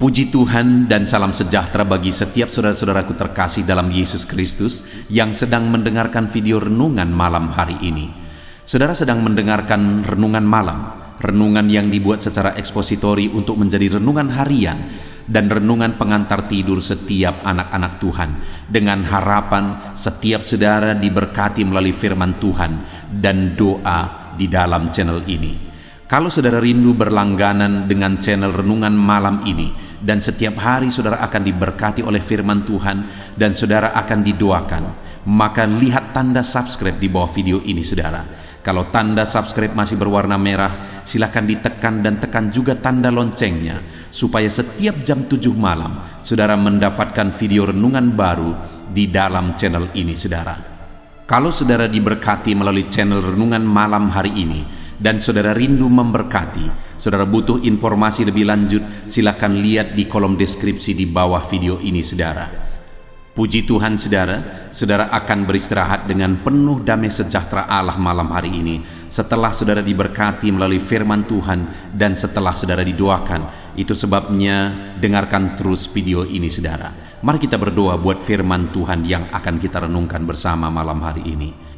Puji Tuhan dan salam sejahtera bagi setiap saudara-saudaraku terkasih dalam Yesus Kristus yang sedang mendengarkan video renungan malam hari ini. Saudara sedang mendengarkan renungan malam, renungan yang dibuat secara ekspositori untuk menjadi renungan harian dan renungan pengantar tidur setiap anak-anak Tuhan, dengan harapan setiap saudara diberkati melalui firman Tuhan dan doa di dalam channel ini. Kalau saudara rindu berlangganan dengan channel renungan malam ini dan setiap hari saudara akan diberkati oleh firman Tuhan dan saudara akan didoakan, maka lihat tanda subscribe di bawah video ini saudara. Kalau tanda subscribe masih berwarna merah, silakan ditekan dan tekan juga tanda loncengnya supaya setiap jam 7 malam saudara mendapatkan video renungan baru di dalam channel ini saudara. Kalau saudara diberkati melalui channel renungan malam hari ini dan saudara rindu memberkati, saudara butuh informasi lebih lanjut, silakan lihat di kolom deskripsi di bawah video ini saudara. Puji Tuhan saudara, saudara akan beristirahat dengan penuh damai sejahtera Allah malam hari ini setelah saudara diberkati melalui firman Tuhan dan setelah saudara didoakan. Itu sebabnya dengarkan terus video ini saudara. Mari kita berdoa buat firman Tuhan yang akan kita renungkan bersama malam hari ini.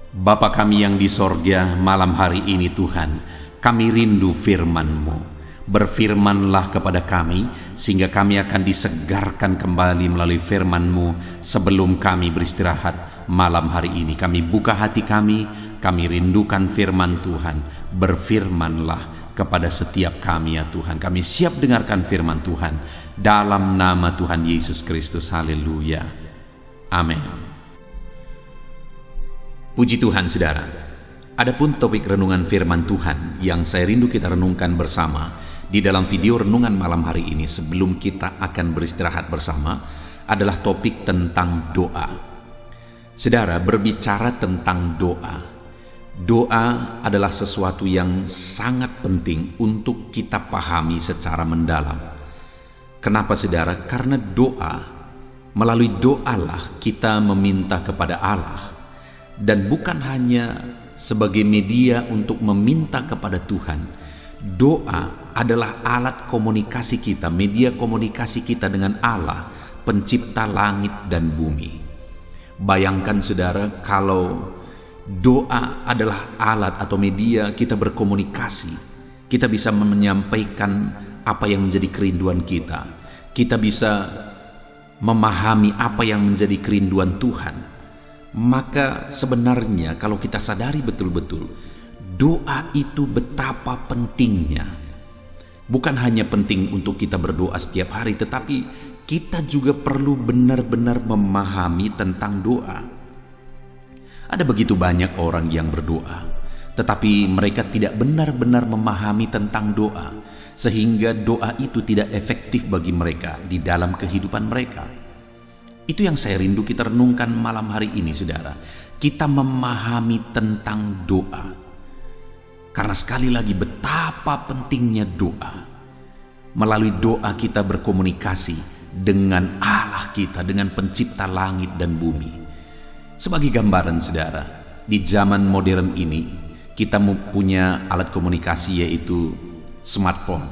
Bapa kami yang di sorga, malam hari ini Tuhan, kami rindu firman-Mu. Berfirmanlah kepada kami, sehingga kami akan disegarkan kembali melalui firman-Mu sebelum kami beristirahat malam hari ini. Kami buka hati kami rindukan firman Tuhan. Berfirmanlah kepada setiap kami ya Tuhan. Kami siap dengarkan firman Tuhan. Dalam nama Tuhan Yesus Kristus, haleluya. Amin. Puji Tuhan saudara. Adapun topik renungan firman Tuhan yang saya rindu kita renungkan bersama di dalam video renungan malam hari ini sebelum kita akan beristirahat bersama adalah topik tentang doa. Saudara, berbicara tentang doa. Doa adalah sesuatu yang sangat penting untuk kita pahami secara mendalam. Kenapa saudara? Karena doa, melalui doalah kita meminta kepada Allah. Dan bukan hanya sebagai media untuk meminta kepada Tuhan. Doa adalah alat komunikasi kita, media komunikasi kita dengan Allah, pencipta langit dan bumi. Bayangkan saudara, kalau doa adalah alat atau media kita berkomunikasi, kita bisa menyampaikan apa yang menjadi kerinduan kita. Kita bisa memahami apa yang menjadi kerinduan Tuhan. Maka sebenarnya kalau kita sadari betul-betul, doa itu betapa pentingnya. Bukan hanya penting untuk kita berdoa setiap hari, tetapi kita juga perlu benar-benar memahami tentang doa. Ada begitu banyak orang yang berdoa, tetapi mereka tidak benar-benar memahami tentang doa, sehingga doa itu tidak efektif bagi mereka di dalam kehidupan mereka. Itu yang saya rindu kita renungkan malam hari ini saudara. Kita memahami tentang doa. Karena sekali lagi betapa pentingnya doa. Melalui doa kita berkomunikasi dengan Allah kita, dengan pencipta langit dan bumi. Sebagai gambaran saudara, di zaman modern ini kita punya alat komunikasi yaitu smartphone.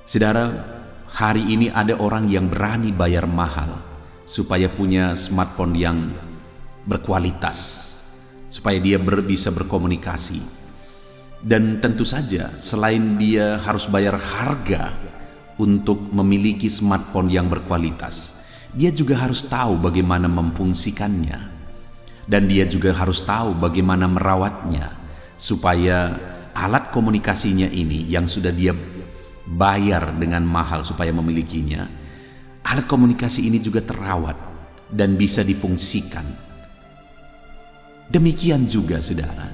Saudara, hari ini ada orang yang berani bayar mahal supaya punya smartphone yang berkualitas, supaya dia bisa berkomunikasi. Dan tentu saja selain dia harus bayar harga untuk memiliki smartphone yang berkualitas, dia juga harus tahu bagaimana memfungsikannya. Dan dia juga harus tahu bagaimana merawatnya, supaya alat komunikasinya ini yang sudah dia bayar dengan mahal supaya memilikinya, alat komunikasi ini juga terawat dan bisa difungsikan. Demikian juga saudara,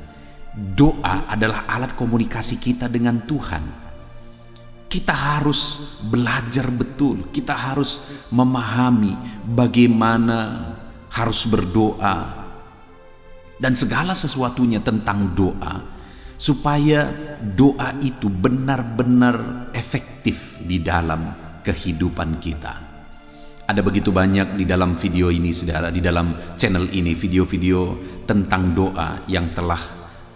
doa adalah alat komunikasi kita dengan Tuhan. Kita harus belajar betul, kita harus memahami bagaimana harus berdoa dan segala sesuatunya tentang doa, supaya doa itu benar-benar efektif di dalam kehidupan kita. Ada begitu banyak di dalam video ini saudara, di dalam channel ini video-video tentang doa yang telah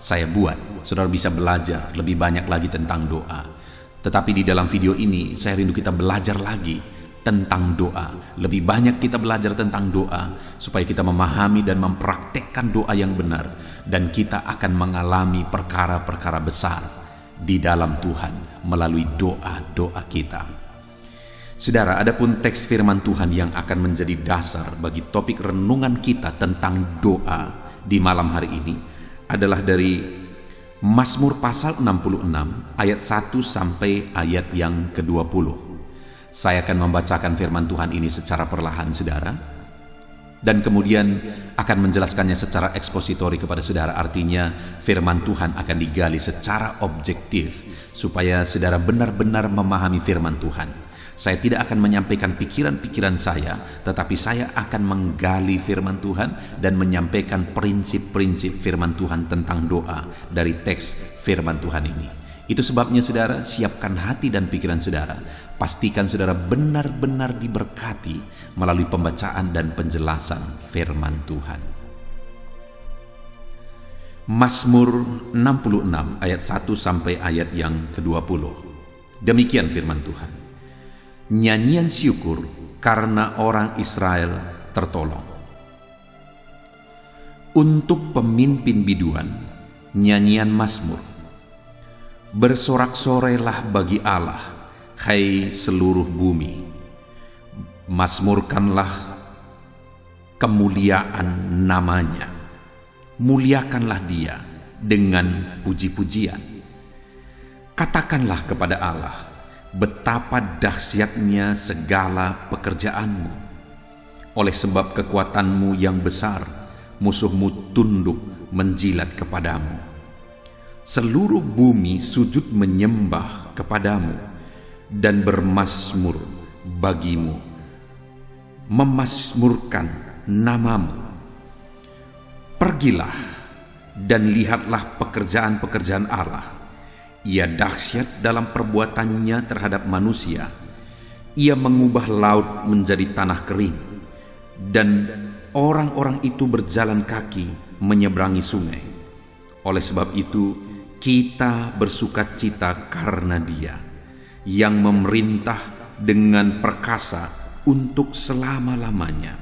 saya buat. Saudara bisa belajar lebih banyak lagi tentang doa. Tetapi di dalam video ini saya rindu kita belajar lagi tentang doa. Lebih banyak kita belajar tentang doa supaya kita memahami dan mempraktekkan doa yang benar, dan kita akan mengalami perkara-perkara besar di dalam Tuhan melalui doa-doa kita. Saudara, adapun teks firman Tuhan yang akan menjadi dasar bagi topik renungan kita tentang doa di malam hari ini adalah dari Mazmur pasal 66 ayat 1 sampai ayat yang ke-20. Saya akan membacakan firman Tuhan ini secara perlahan, saudara, dan kemudian akan menjelaskannya secara ekspositori kepada saudara. Artinya firman Tuhan akan digali secara objektif supaya saudara benar-benar memahami firman Tuhan. Saya tidak akan menyampaikan pikiran-pikiran saya, tetapi saya akan menggali firman Tuhan dan menyampaikan prinsip-prinsip firman Tuhan tentang doa dari teks firman Tuhan ini. Itu sebabnya saudara, siapkan hati dan pikiran saudara. Pastikan saudara benar-benar diberkati melalui pembacaan dan penjelasan firman Tuhan. Mazmur 66 ayat 1 sampai ayat yang ke-20. Demikian firman Tuhan. Nyanyian syukur karena orang Israel tertolong. Untuk pemimpin biduan, nyanyian Mazmur. Bersorak-sorailah bagi Allah, hai seluruh bumi. Mazmurkanlah kemuliaan namanya. Muliakanlah dia dengan puji-pujian. Katakanlah kepada Allah, betapa dahsyatnya segala pekerjaanmu. Oleh sebab kekuatanmu yang besar, musuhmu tunduk menjilat kepadamu. Seluruh bumi sujud menyembah kepadamu dan bermazmur bagimu, memazmurkan namamu. Pergilah dan lihatlah pekerjaan-pekerjaan Allah. Ia dahsyat dalam perbuatannya terhadap manusia. Ia mengubah laut menjadi tanah kering, dan orang-orang itu berjalan kaki menyeberangi sungai. Oleh sebab itu, kita bersukacita karena Dia yang memerintah dengan perkasa untuk selama-lamanya,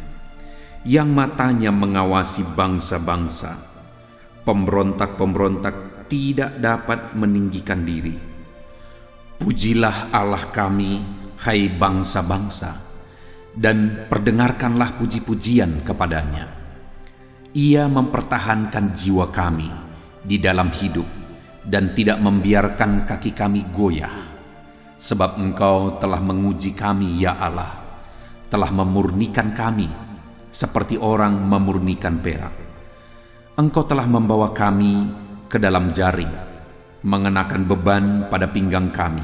yang matanya mengawasi bangsa-bangsa. Pemberontak-pemberontak tidak dapat meninggikan diri. Pujilah Allah kami, hai bangsa-bangsa, dan perdengarkanlah puji-pujian kepadanya. Ia mempertahankan jiwa kami di dalam hidup dan tidak membiarkan kaki kami goyah. Sebab Engkau telah menguji kami, ya Allah, telah memurnikan kami seperti orang memurnikan perak. Engkau telah membawa kami ke dalam jaring, mengenakan beban pada pinggang kami.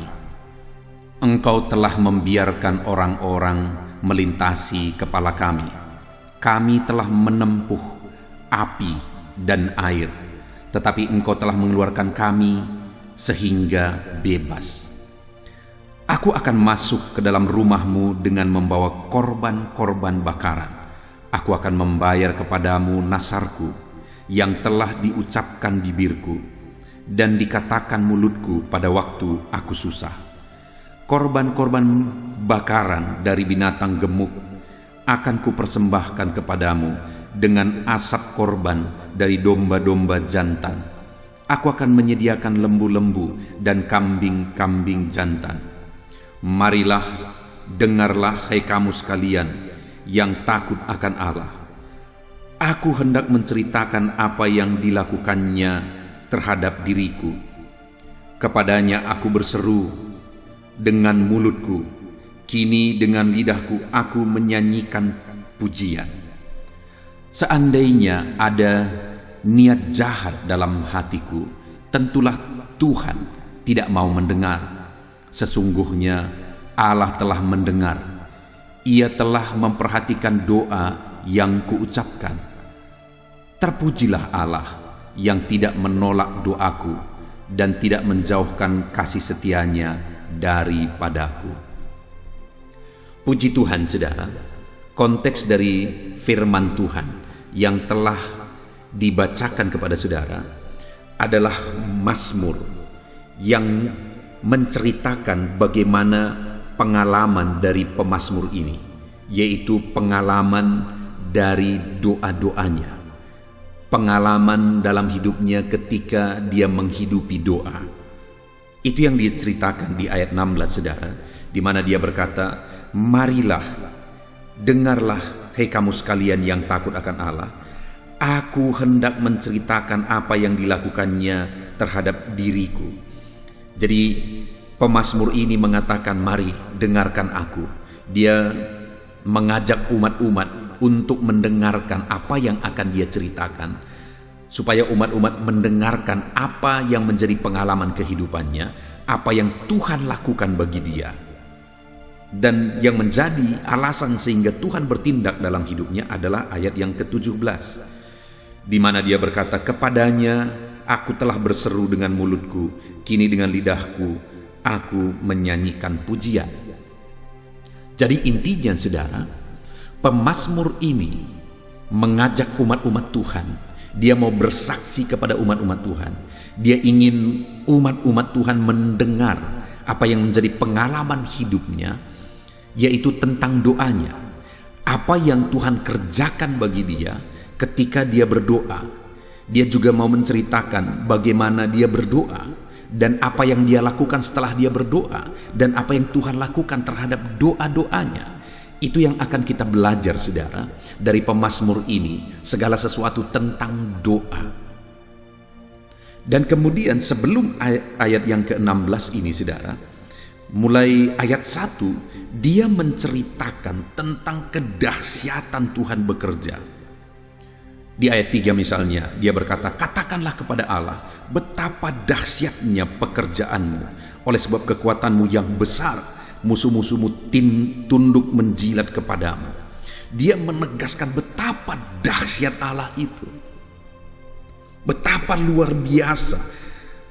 Engkau telah membiarkan orang-orang melintasi kepala kami. Kami telah menempuh api dan air, tetapi Engkau telah mengeluarkan kami sehingga bebas. Aku akan masuk ke dalam rumah-Mu dengan membawa korban-korban bakaran. Aku akan membayar kepadamu nasarku yang telah diucapkan bibirku dan dikatakan mulutku pada waktu aku susah. Korban-korban bakaran dari binatang gemuk akan kupersembahkan kepadamu dengan asap korban dari domba-domba jantan. Aku akan menyediakan lembu-lembu dan kambing-kambing jantan. Marilah, dengarlah hai kamu sekalian yang takut akan Allah. Aku hendak menceritakan apa yang dilakukannya terhadap diriku. Kepadanya aku berseru dengan mulutku, kini dengan lidahku aku menyanyikan pujian. Seandainya ada niat jahat dalam hatiku, tentulah Tuhan tidak mau mendengar. Sesungguhnya Allah telah mendengar. Ia telah memperhatikan doa yang kuucapkan. Terpujilah Allah yang tidak menolak doaku dan tidak menjauhkan kasih setianya daripadaku. Puji Tuhan, saudara. Konteks dari firman Tuhan yang telah dibacakan kepada saudara adalah Mazmur yang menceritakan bagaimana pengalaman dari pemazmur ini, yaitu pengalaman dari doa-doanya, pengalaman dalam hidupnya ketika dia menghidupi doa. Itu yang diceritakan di ayat 16, saudara, di mana dia berkata, "Marilah, dengarlah, hei kamu sekalian yang takut akan Allah. Aku hendak menceritakan apa yang dilakukannya terhadap diriku." Jadi pemazmur ini mengatakan, mari dengarkan aku. Dia mengajak umat-umat untuk mendengarkan apa yang akan dia ceritakan, supaya umat-umat mendengarkan apa yang menjadi pengalaman kehidupannya, apa yang Tuhan lakukan bagi dia. Dan yang menjadi alasan sehingga Tuhan bertindak dalam hidupnya adalah ayat yang ke-17, di mana dia berkata, "Kepadanya aku telah berseru dengan mulutku, kini dengan lidahku aku menyanyikan pujian." Jadi intinya, saudara, pemazmur ini mengajak umat-umat Tuhan. Dia mau bersaksi kepada umat-umat Tuhan. Dia ingin umat-umat Tuhan mendengar apa yang menjadi pengalaman hidupnya, yaitu tentang doanya. Apa yang Tuhan kerjakan bagi dia ketika dia berdoa. Dia juga mau menceritakan bagaimana dia berdoa dan apa yang dia lakukan setelah dia berdoa, dan apa yang Tuhan lakukan terhadap doa-doanya. Itu yang akan kita belajar, saudara, dari pemazmur ini, segala sesuatu tentang doa. Dan kemudian sebelum ayat yang ke-16 ini, saudara, mulai ayat 1, dia menceritakan tentang kedahsyatan Tuhan bekerja. Di ayat 3 misalnya, dia berkata, "Katakanlah kepada Allah, betapa dahsyatnya pekerjaanmu. Oleh sebab kekuatanmu yang besar, musuh-musuhmu tunduk menjilat kepadamu." Dia menegaskan betapa dahsyat Allah itu. Betapa luar biasa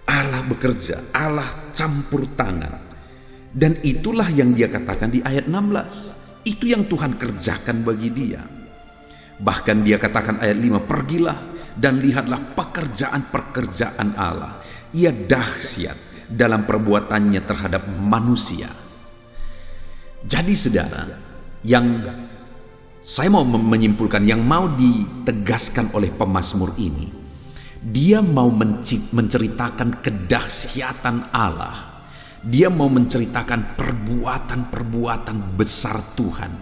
Allah bekerja, Allah campur tangan. Dan itulah yang dia katakan di ayat 16. Itu yang Tuhan kerjakan bagi dia. Bahkan dia katakan ayat 5, "Pergilah dan lihatlah pekerjaan-pekerjaan Allah. Ia dahsyat dalam perbuatannya terhadap manusia." Jadi saudara, yang saya mau menyimpulkan, yang mau ditegaskan oleh pemazmur ini, dia mau menceritakan kedahsyatan Allah. Dia mau menceritakan perbuatan-perbuatan besar Tuhan.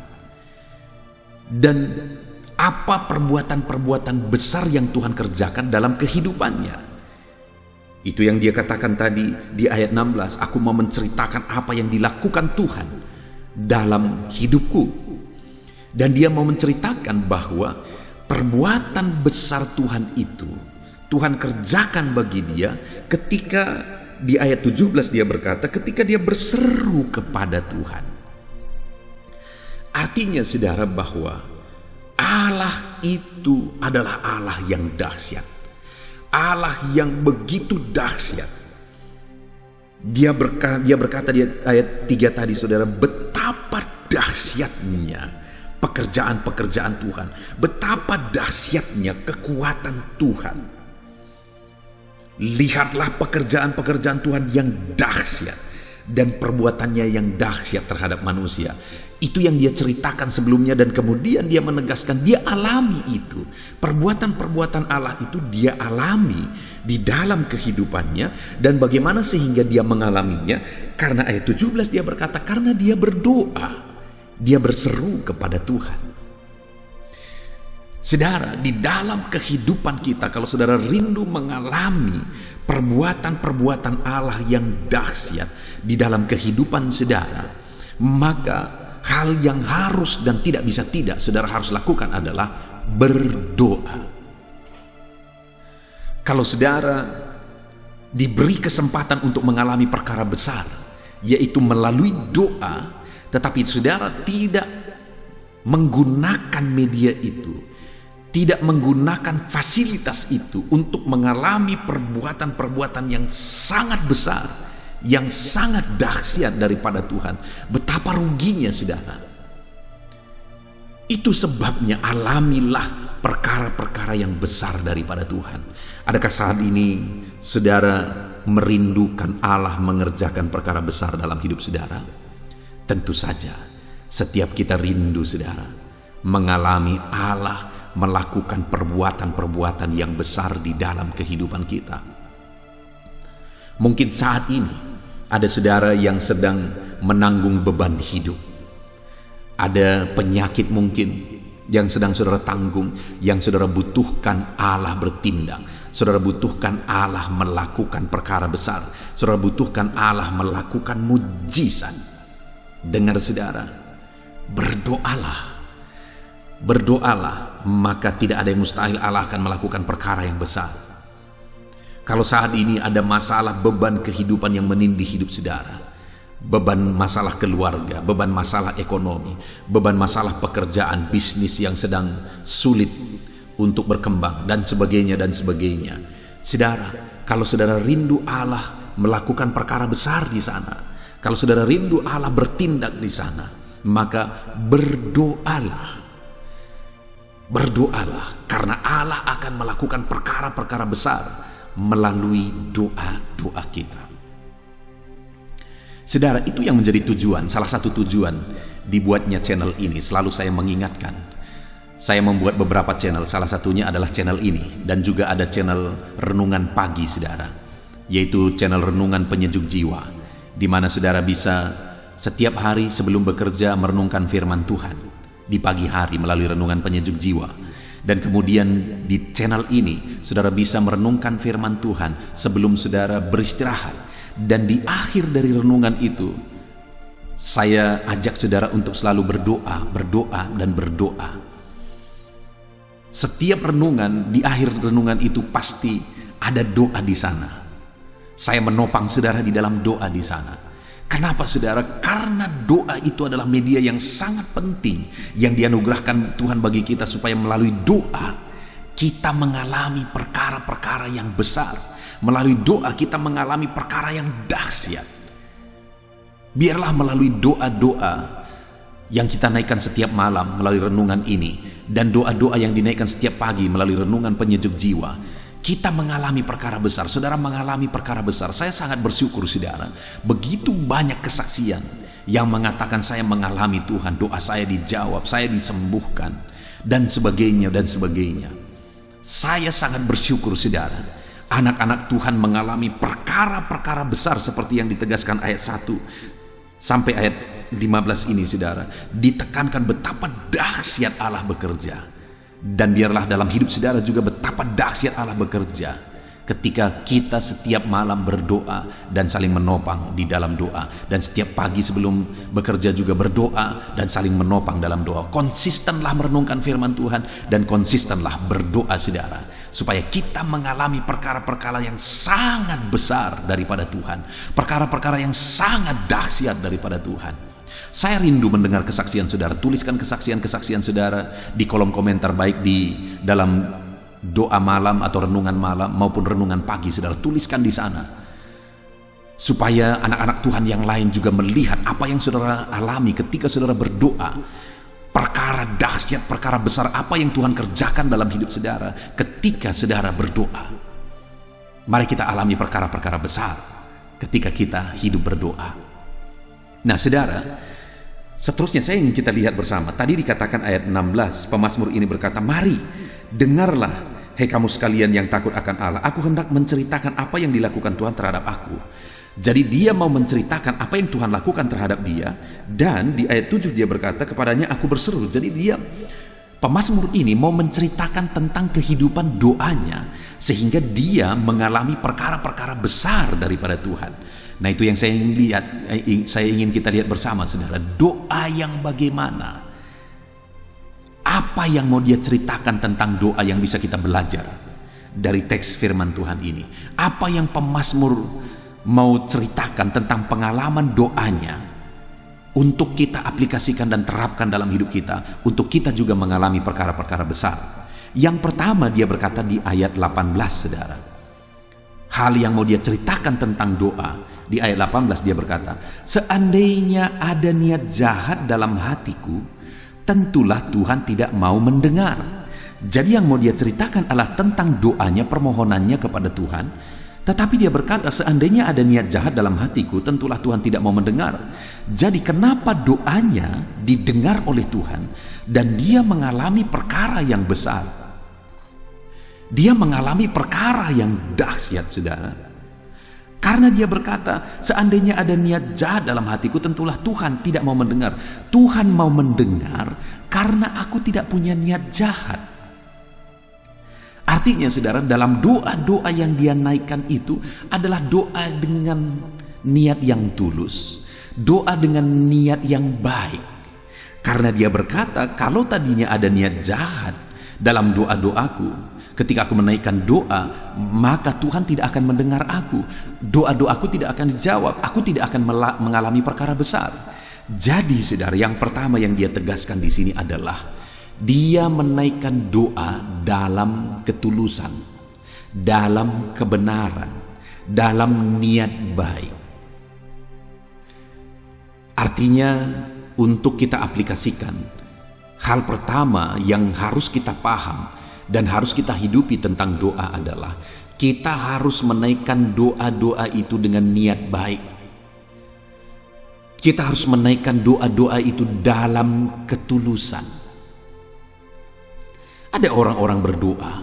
Dan apa perbuatan-perbuatan besar yang Tuhan kerjakan dalam kehidupannya. Itu yang dia katakan tadi di ayat 16, "Aku mau menceritakan apa yang dilakukan Tuhan dalam hidupku." Dan dia mau menceritakan bahwa perbuatan besar Tuhan itu Tuhan kerjakan bagi dia ketika di ayat 17 dia berkata, ketika dia berseru kepada Tuhan. Artinya, saudara, bahwa Allah itu adalah Allah yang dahsyat. Allah yang begitu dahsyat. Dia berkata di ayat 3 tadi, saudara, betapa dahsyatnya pekerjaan-pekerjaan Tuhan. Betapa dahsyatnya kekuatan Tuhan. Lihatlah pekerjaan-pekerjaan Tuhan yang dahsyat dan perbuatannya yang dahsyat terhadap manusia. Itu yang dia ceritakan sebelumnya, dan kemudian dia menegaskan dia alami itu. Perbuatan-perbuatan Allah itu dia alami di dalam kehidupannya, dan bagaimana sehingga dia mengalaminya. Karena ayat 17 dia berkata, karena dia berdoa, dia berseru kepada Tuhan. Saudara, di dalam kehidupan kita, kalau saudara rindu mengalami perbuatan-perbuatan Allah yang dahsyat di dalam kehidupan saudara, maka hal yang harus dan tidak bisa tidak saudara harus lakukan adalah berdoa. Kalau saudara diberi kesempatan untuk mengalami perkara besar, yaitu melalui doa, tetapi saudara tidak menggunakan media itu, tidak menggunakan fasilitas itu untuk mengalami perbuatan-perbuatan yang sangat besar, yang sangat dahsyat daripada Tuhan, betapa ruginya saudara. Itu sebabnya alamilah perkara-perkara yang besar daripada Tuhan. Adakah saat ini saudara merindukan Allah mengerjakan perkara besar dalam hidup saudara? Tentu saja, setiap kita rindu saudara, mengalami Allah melakukan perbuatan-perbuatan yang besar di dalam kehidupan kita. Mungkin saat ini ada saudara yang sedang menanggung beban hidup. Ada penyakit mungkin yang sedang saudara tanggung, yang saudara butuhkan Allah bertindak. Saudara butuhkan Allah melakukan perkara besar. Saudara butuhkan Allah melakukan mujizat. Dengar saudara, berdoalah. Berdoalah, maka tidak ada yang mustahil. Allah akan melakukan perkara yang besar. Kalau saat ini ada masalah beban kehidupan yang menindih hidup saudara, beban masalah keluarga, beban masalah ekonomi, beban masalah pekerjaan, bisnis yang sedang sulit untuk berkembang, dan sebagainya dan sebagainya. Saudara, kalau saudara rindu Allah melakukan perkara besar di sana, kalau saudara rindu Allah bertindak di sana, maka berdoalah. Berdoalah, karena Allah akan melakukan perkara-perkara besar melalui doa-doa kita. Saudara, itu yang menjadi tujuan, salah satu tujuan dibuatnya channel ini. Selalu saya mengingatkan, saya membuat beberapa channel, salah satunya adalah channel ini, dan juga ada channel Renungan Pagi saudara, yaitu channel Renungan Penyejuk Jiwa, di mana saudara bisa setiap hari sebelum bekerja merenungkan firman Tuhan di pagi hari melalui Renungan Penyejuk Jiwa. Dan kemudian di channel ini saudara bisa merenungkan firman Tuhan sebelum saudara beristirahat. Dan di akhir dari renungan itu, saya ajak saudara untuk selalu berdoa, berdoa, dan berdoa. Setiap renungan, di akhir renungan itu pasti ada doa di sana. Saya menopang saudara di dalam doa di sana. Kenapa saudara? Karena doa itu adalah media yang sangat penting yang dianugerahkan Tuhan bagi kita, supaya melalui doa kita mengalami perkara-perkara yang besar. Melalui doa kita mengalami perkara yang dahsyat. Biarlah melalui doa-doa yang kita naikkan setiap malam melalui renungan ini, dan doa-doa yang dinaikkan setiap pagi melalui Renungan Penyejuk Jiwa, kita mengalami perkara besar. Saudara mengalami perkara besar. Saya sangat bersyukur saudara, begitu banyak kesaksian yang mengatakan saya mengalami Tuhan, doa saya dijawab, saya disembuhkan, dan sebagainya dan sebagainya. Saya sangat bersyukur saudara, anak-anak Tuhan mengalami perkara-perkara besar seperti yang ditegaskan ayat 1 sampai ayat 15 ini saudara. Ditekankan betapa dahsyat Allah bekerja. Dan biarlah dalam hidup saudara juga betapa dahsyat Allah bekerja ketika kita setiap malam berdoa dan saling menopang di dalam doa, dan setiap pagi sebelum bekerja juga berdoa dan saling menopang dalam doa. Konsistenlah merenungkan firman Tuhan dan konsistenlah berdoa saudara, supaya kita mengalami perkara-perkara yang sangat besar daripada Tuhan, perkara-perkara yang sangat dahsyat daripada Tuhan. Saya rindu mendengar kesaksian saudara. Tuliskan kesaksian-kesaksian saudara di kolom komentar, baik di dalam doa malam atau renungan malam maupun renungan pagi saudara. Tuliskan di sana, supaya anak-anak Tuhan yang lain juga melihat apa yang saudara alami ketika saudara berdoa. Perkara dahsyat, perkara besar apa yang Tuhan kerjakan dalam hidup saudara ketika saudara berdoa. Mari kita alami perkara-perkara besar ketika kita hidup berdoa. Nah saudara, seterusnya saya ingin kita lihat bersama. Tadi dikatakan ayat 16, pemazmur ini berkata, "Mari, dengarlah, hei kamu sekalian yang takut akan Allah. Aku hendak menceritakan apa yang dilakukan Tuhan terhadap aku." Jadi dia mau menceritakan apa yang Tuhan lakukan terhadap dia. Dan di ayat 7 dia berkata, "Kepadanya aku berseru." Jadi dia, pemazmur ini mau menceritakan tentang kehidupan doanya, sehingga dia mengalami perkara-perkara besar daripada Tuhan. Nah itu yang saya ingin lihat, saya ingin kita lihat bersama saudara. Doa yang bagaimana? Apa yang mau dia ceritakan tentang doa yang bisa kita belajar dari teks firman Tuhan ini? Apa yang pemazmur mau ceritakan tentang pengalaman doanya untuk kita aplikasikan dan terapkan dalam hidup kita, untuk kita juga mengalami perkara-perkara besar? Yang pertama dia berkata di ayat 18 saudara, hal yang mau dia ceritakan tentang doa. Di ayat 18 dia berkata, "Seandainya ada niat jahat dalam hatiku, tentulah Tuhan tidak mau mendengar." Jadi yang mau dia ceritakan adalah tentang doanya, permohonannya kepada Tuhan. Tetapi dia berkata, seandainya ada niat jahat dalam hatiku, tentulah Tuhan tidak mau mendengar. Jadi kenapa doanya didengar oleh Tuhan dan dia mengalami perkara yang besar? Dia mengalami perkara yang dahsyat, saudara. Karena dia berkata, seandainya ada niat jahat dalam hatiku, tentulah Tuhan tidak mau mendengar. Tuhan mau mendengar karena aku tidak punya niat jahat. Artinya, saudara, dalam doa-doa yang dia naikkan itu adalah doa dengan niat yang tulus, doa dengan niat yang baik. Karena dia berkata, kalau tadinya ada niat jahat dalam doa-doaku, ketika aku menaikkan doa, maka Tuhan tidak akan mendengar aku. Doa-doaku tidak akan dijawab, aku tidak akan mengalami perkara besar. Jadi, saudara, yang pertama yang dia tegaskan di sini adalah dia menaikkan doa dalam ketulusan, dalam kebenaran, dalam niat baik. Artinya, untuk kita aplikasikan, hal pertama yang harus kita paham dan harus kita hidupi tentang doa adalah kita harus menaikkan doa-doa itu dengan niat baik. Kita harus menaikkan doa-doa itu dalam ketulusan. Ada orang-orang berdoa,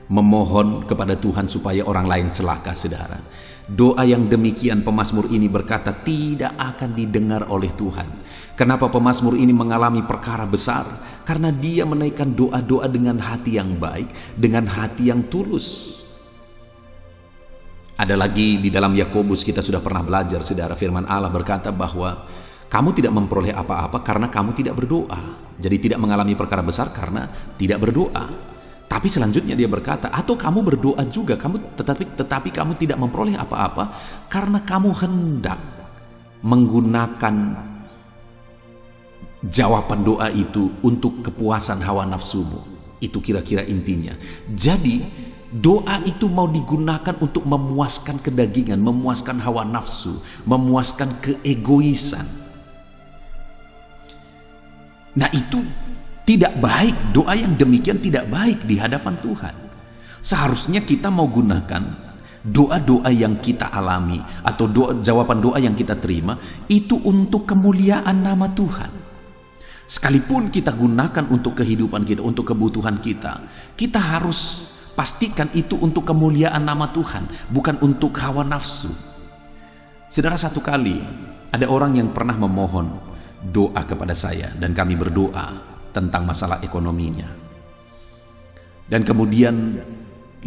memohon kepada Tuhan supaya orang lain celaka, saudara. Doa yang demikian pemazmur ini berkata tidak akan didengar oleh Tuhan. Kenapa pemazmur ini mengalami perkara besar? Karena dia menaikkan doa-doa dengan hati yang baik, dengan hati yang tulus. Ada lagi di dalam Yakobus, kita sudah pernah belajar, saudara, firman Allah berkata bahwa kamu tidak memperoleh apa-apa karena kamu tidak berdoa. Jadi tidak mengalami perkara besar karena tidak berdoa. Tapi selanjutnya dia berkata, atau kamu berdoa juga, tetapi kamu tidak memperoleh apa-apa karena kamu hendak menggunakan jawaban doa itu untuk kepuasan hawa nafsumu. Itu kira-kira intinya. Jadi doa itu mau digunakan untuk memuaskan kedagingan, memuaskan hawa nafsu, memuaskan keegoisan. Nah, itu tidak baik. Doa yang demikian tidak baik di hadapan Tuhan. Seharusnya kita mau gunakan doa-doa yang kita alami atau jawaban doa yang kita terima itu untuk kemuliaan nama Tuhan. Sekalipun kita gunakan untuk kehidupan kita, untuk kebutuhan kita, kita harus pastikan itu untuk kemuliaan nama Tuhan, bukan untuk hawa nafsu. Saudara, satu kali ada orang yang pernah memohon doa kepada saya dan kami berdoa tentang masalah ekonominya. Dan kemudian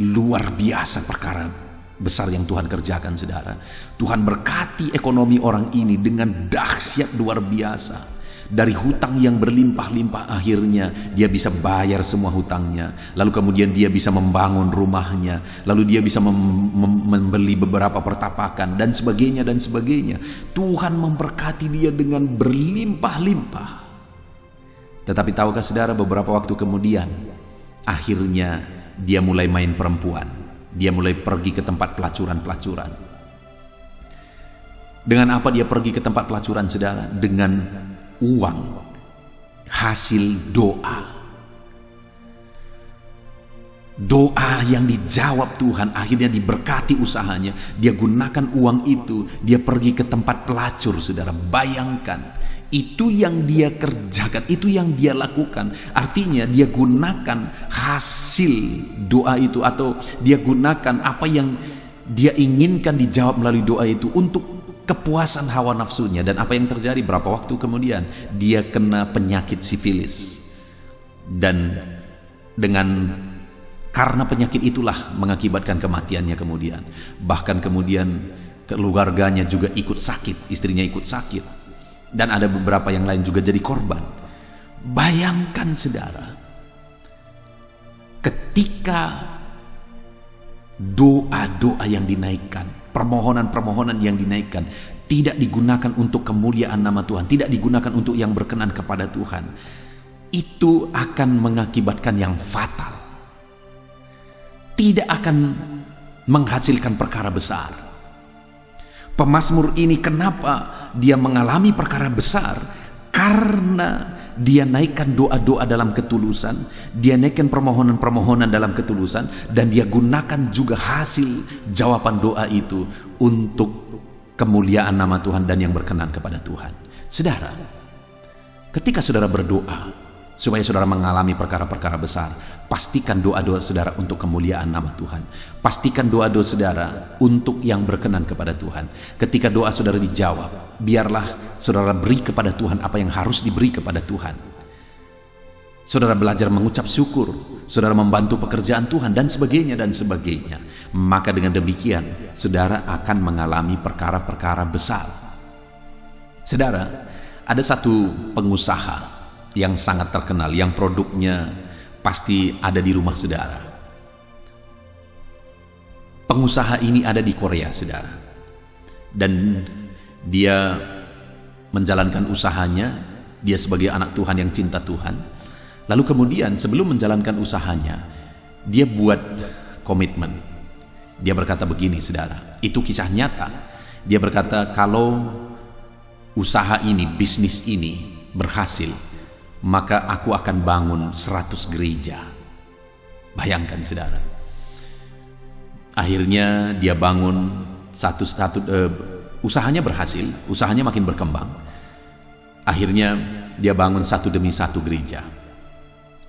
luar biasa perkara besar yang Tuhan kerjakan, saudara. Tuhan berkati ekonomi orang ini dengan dahsyat luar biasa. Dari hutang yang berlimpah-limpah, akhirnya dia bisa bayar semua hutangnya. Lalu kemudian dia bisa membangun rumahnya. Lalu dia bisa membeli beberapa pertapakan dan sebagainya dan sebagainya. Tuhan memberkati dia dengan berlimpah-limpah. Tetapi tahukah saudara, beberapa waktu kemudian akhirnya dia mulai main perempuan. Dia mulai pergi ke tempat pelacuran-pelacuran. Dengan apa dia pergi ke tempat pelacuran, saudara? Dengan uang hasil doa. Doa yang dijawab Tuhan, akhirnya diberkati usahanya. Dia gunakan uang itu, dia pergi ke tempat pelacur, saudara. Bayangkan, itu yang dia kerjakan, itu yang dia lakukan. Artinya dia gunakan hasil doa itu, atau dia gunakan apa yang dia inginkan dijawab melalui doa itu untuk kepuasan hawa nafsunya. Dan apa yang terjadi? Berapa waktu kemudian dia kena penyakit sifilis, dan karena penyakit itulah mengakibatkan kematiannya kemudian. Bahkan kemudian keluarganya juga ikut sakit, istrinya ikut sakit, dan ada beberapa yang lain juga jadi korban. Bayangkan, saudara, ketika doa-doa yang dinaikkan, permohonan-permohonan yang dinaikkan tidak digunakan untuk kemuliaan nama Tuhan, tidak digunakan untuk yang berkenan kepada Tuhan, itu akan mengakibatkan yang fatal. Tidak akan menghasilkan perkara besar. Pemazmur ini kenapa dia mengalami perkara besar? Karena dia naikkan doa-doa dalam ketulusan, dia naikkan permohonan-permohonan dalam ketulusan, dan dia gunakan juga hasil jawaban doa itu untuk kemuliaan nama Tuhan dan yang berkenan kepada Tuhan. Saudara, ketika saudara berdoa supaya saudara mengalami perkara-perkara besar, pastikan doa-doa saudara untuk kemuliaan nama Tuhan. Pastikan doa-doa saudara untuk yang berkenan kepada Tuhan. Ketika doa saudara dijawab, biarlah saudara beri kepada Tuhan apa yang harus diberi kepada Tuhan. Saudara belajar mengucap syukur, saudara membantu pekerjaan Tuhan, dan sebagainya dan sebagainya. Maka dengan demikian saudara akan mengalami perkara-perkara besar. Saudara, ada satu pengusaha yang sangat terkenal, yang produknya pasti ada di rumah saudara. Pengusaha ini ada di Korea, saudara, dan dia menjalankan usahanya. Dia sebagai anak Tuhan yang cinta Tuhan. Lalu kemudian sebelum menjalankan usahanya, dia buat komitmen. Dia berkata begini, saudara, itu kisah nyata. Dia berkata, kalau usaha ini, bisnis ini berhasil, maka aku akan bangun 100 gereja. Bayangkan, saudara. Akhirnya dia bangun usahanya berhasil, usahanya makin berkembang. Akhirnya dia bangun satu demi satu gereja.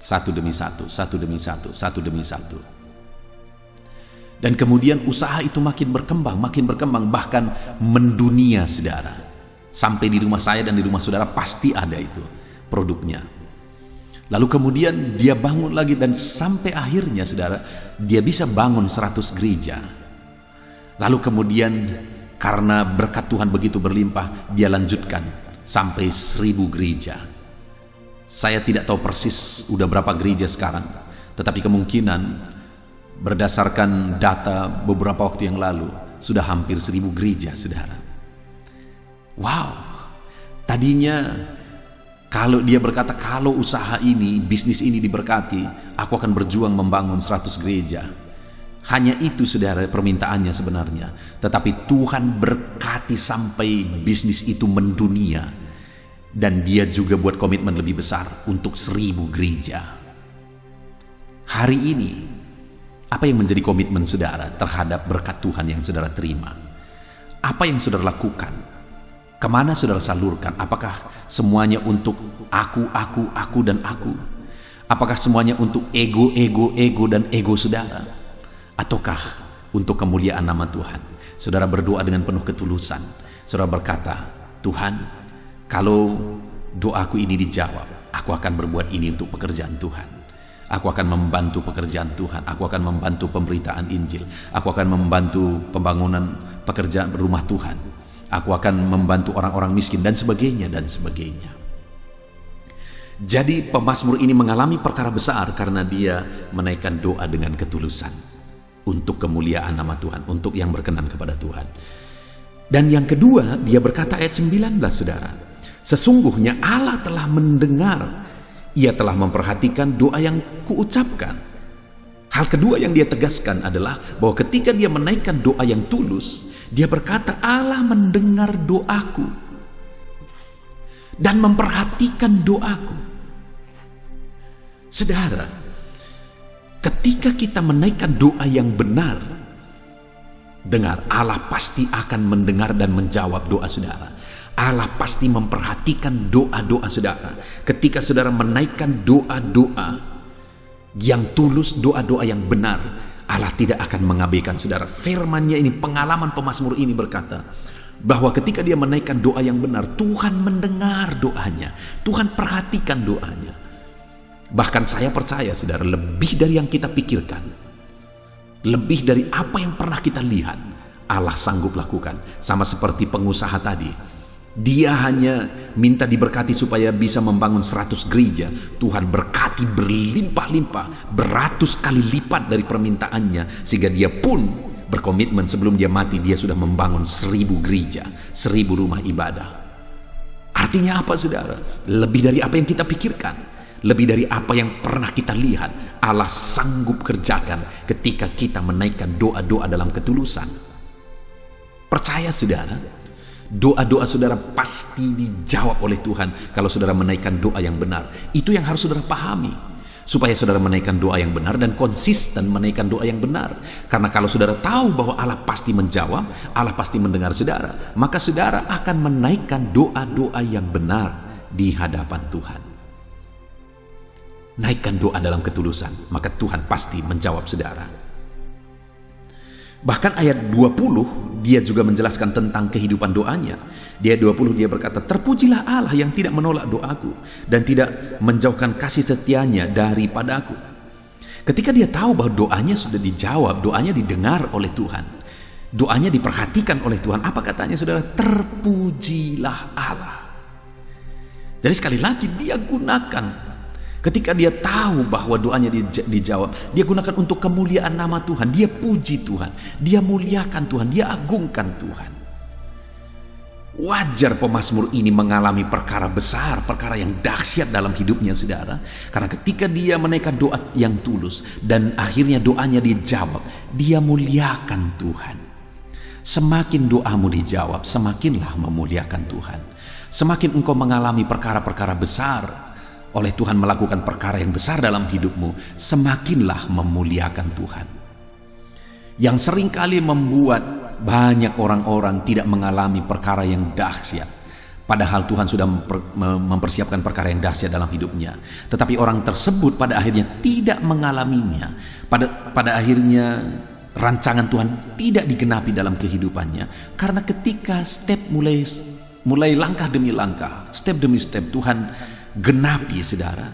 Satu demi satu, satu demi satu, satu demi satu. Dan kemudian usaha itu makin berkembang, bahkan mendunia, saudara. Sampai di rumah saya dan di rumah saudara pasti ada itu produknya. Lalu kemudian dia bangun lagi, dan sampai akhirnya, saudara, dia bisa bangun 100 gereja. Lalu kemudian karena berkat Tuhan begitu berlimpah, dia lanjutkan sampai 1000 gereja. Saya tidak tahu persis udah berapa gereja sekarang, tetapi kemungkinan berdasarkan data beberapa waktu yang lalu sudah hampir 1000 gereja, saudara. Wow, tadinya kalau dia berkata, kalau usaha ini, bisnis ini diberkati, aku akan berjuang membangun 100 gereja. Hanya itu, saudara, permintaannya sebenarnya. Tetapi Tuhan berkati sampai bisnis itu mendunia. Dan dia juga buat komitmen lebih besar untuk 1000 gereja. Hari ini, apa yang menjadi komitmen saudara terhadap berkat Tuhan yang saudara terima? Apa yang saudara lakukan? Kemana saudara salurkan? Apakah semuanya untuk aku, dan aku? Apakah semuanya untuk ego, dan ego saudara? Ataukah untuk kemuliaan nama Tuhan? Saudara berdoa dengan penuh ketulusan. Saudara berkata, Tuhan, kalau doaku ini dijawab, aku akan berbuat ini untuk pekerjaan Tuhan. Aku akan membantu pekerjaan Tuhan. Aku akan membantu pemberitaan Injil. Aku akan membantu pembangunan pekerjaan rumah Tuhan. Aku akan membantu orang-orang miskin, dan sebagainya dan sebagainya. Jadi pemazmur ini mengalami perkara besar karena dia menaikkan doa dengan ketulusan untuk kemuliaan nama Tuhan, untuk yang berkenan kepada Tuhan. Dan yang kedua, dia berkata ayat 19, saudara, sesungguhnya Allah telah mendengar, ia telah memperhatikan doa yang kuucapkan. Hal kedua yang dia tegaskan adalah bahwa ketika dia menaikkan doa yang tulus, dia berkata, Allah mendengar doaku dan memperhatikan doaku. Saudara, ketika kita menaikkan doa yang benar, dengar, Allah pasti akan mendengar dan menjawab doa saudara. Allah pasti memperhatikan doa-doa saudara. Ketika saudara menaikkan doa-doa yang tulus, doa-doa yang benar, Allah tidak akan mengabaikan saudara. Firman-Nya ini, pengalaman pemazmur ini berkata bahwa ketika dia menaikkan doa yang benar, Tuhan mendengar doanya, Tuhan perhatikan doanya. Bahkan saya percaya saudara, lebih dari yang kita pikirkan, lebih dari apa yang pernah kita lihat, Allah sanggup lakukan. Sama seperti pengusaha tadi, dia hanya minta diberkati supaya bisa membangun 100 gereja. Tuhan berkati berlimpah-limpah, beratus kali lipat dari permintaannya, sehingga dia pun berkomitmen sebelum dia mati, dia sudah membangun 1000 gereja, 1000 rumah ibadah. Artinya apa saudara? Lebih dari apa yang kita pikirkan, lebih dari apa yang pernah kita lihat, Allah sanggup kerjakan ketika kita menaikkan doa-doa dalam ketulusan. Percaya saudara, Doa-doa saudara pasti dijawab oleh Tuhan kalau saudara menaikkan doa yang benar. Itu yang harus saudara pahami, supaya saudara menaikkan doa yang benar dan konsisten menaikkan doa yang benar. Karena kalau saudara tahu bahwa Allah pasti menjawab, Allah pasti mendengar saudara, maka saudara akan menaikkan doa-doa yang benar di hadapan Tuhan. Naikkan doa dalam ketulusan, maka Tuhan pasti menjawab saudara. Bahkan ayat 20 dia juga menjelaskan tentang kehidupan doanya. Di ayat 20 dia berkata, terpujilah Allah yang tidak menolak doaku dan tidak menjauhkan kasih setianya daripadaku. Ketika dia tahu bahwa doanya sudah dijawab, doanya didengar oleh Tuhan, doanya diperhatikan oleh Tuhan, apa katanya saudara? Terpujilah Allah. Jadi sekali lagi dia gunakan, ketika dia tahu bahwa doanya dijawab, dia gunakan untuk kemuliaan nama Tuhan. Dia puji Tuhan, dia muliakan Tuhan, dia agungkan Tuhan. Wajar pemazmur ini mengalami perkara besar, perkara yang dahsyat dalam hidupnya saudara. Karena ketika dia menaikkan doa yang tulus dan akhirnya doanya dijawab, dia muliakan Tuhan. Semakin doamu dijawab, semakinlah memuliakan Tuhan. Semakin engkau mengalami perkara-perkara besar, oleh Tuhan melakukan perkara yang besar dalam hidupmu, semakinlah memuliakan Tuhan. Yang seringkali membuat banyak orang-orang tidak mengalami perkara yang dahsyat, padahal Tuhan sudah mempersiapkan perkara yang dahsyat dalam hidupnya. Tetapi orang tersebut pada akhirnya tidak mengalaminya. Pada akhirnya rancangan Tuhan tidak digenapi dalam kehidupannya, karena ketika mulai langkah demi langkah, step demi step Tuhan genapi saudara,